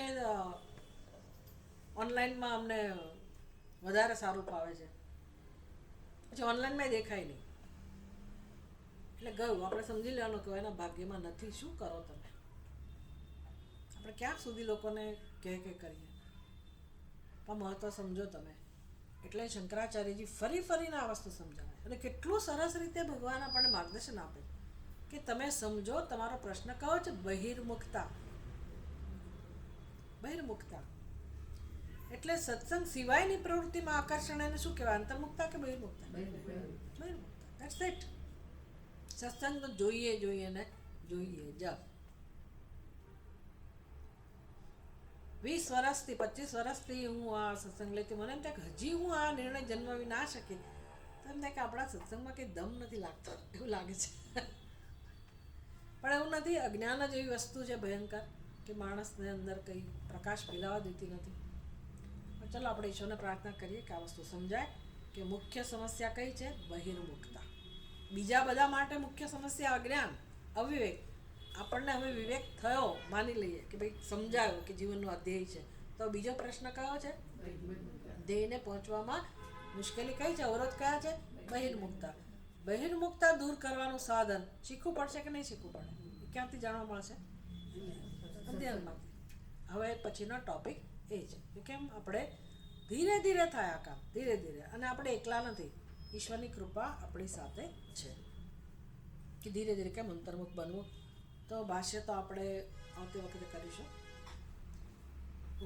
ઓનલાઈનમાં અમને વધારે સારું ફાવે છે, પછી ઓનલાઈનમાં દેખાય નહીં. એટલે ગયું. આપણે સમજી લેવાનું કે એના ભાગ્યમાં નથી. શું કરો તમે? આપણે ક્યાં સુધી લોકોને કહે કરીએ? પણ મહત્વ સમજો તમે. એટલે શંકરાચાર્યજી ફરી ફરીને આ વસ્તુ સમજાવે અને કેટલું સરસ રીતે ભગવાન આપણને માર્ગદર્શન આપે કે તમે સમજો. તમારો પ્રશ્ન કયો છે? બહિર્મુખતા. બહિર્મુખતા એટલે સત્સંગ સિવાયની પ્રવૃત્તિમાં આકર્ષણ. એને શું કહેવાય? અંતર્મુખતા કે બહિર્મુખતા? બહિર્મુખતા. That's it. સત્સંગ તો જોઈએ ને જોઈએ જ. 20 વર્ષથી 25 વર્ષથી હું આ સત્સંગ લેતી. મને એમ થાય કે હજી હું આ નિર્ણય જન્માવી ના શકી. તો એમ થાય કે આપણા સત્સંગમાં કંઈ દમ નથી લાગતો એવું લાગે છે. પણ એવું નથી. અજ્ઞાન જ એવી વસ્તુ છે ભયંકર કે માણસને અંદર કંઈ પ્રકાશ ફેલાવા દેતી નથી. ચાલો આપણે ઈશ્વરને પ્રાર્થના કરીએ કે આ વસ્તુ સમજાય કે મુખ્ય સમસ્યા કઈ છે? બહિર્મુખતા. બીજા બધા માટે મુખ્ય સમસ્યા અજ્ઞાન, અવિવેક. આપણને હવે વિવેક થયો, માની લઈએ કે ભાઈ સમજાયો કે જીવનનો આ ધ્યેય છે. તો બીજો પ્રશ્ન કયો છે? ધ્યેયને પહોંચવામાં મુશ્કેલી કઈ છે? અવરોધ કયા છે? બહિર્મુખતા. બહિર્મુખતા દૂર કરવાનું સાધન શીખવું પડશે કે નહીં શીખવું પડે? એ ક્યાંથી જાણવા મળશે? અધ્યયનમાંથી. હવે પછીનો ટોપિક એ છે કે કેમ આપણે ધીરે ધીરે થાય આ કામ, ધીરે ધીરે. અને આપણે એકલા નથી. ઈશ્વરની કૃપા આપણી સાથે છે કે ધીરે ધીરે કેમ અંતર્મુખ બનવું. તો ભાષ્ય તો આપણે આવતી વખતે કરીશું.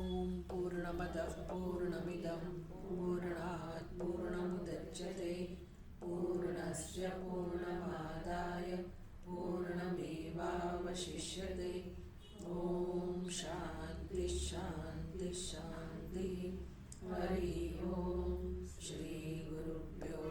ઓમ પૂર્ણમદ પૂર્ણમિદં પૂર્ણાત પૂર્ણમુદચ્યતે પૂર્ણસ્ય પૂર્ણમાદાય પૂર્ણમેવાવશિષ્યતે. ઓમ શાંતિ શાંતિ શાંતિ. હરિ ઓમ. શ્રી ગુરુભ્યો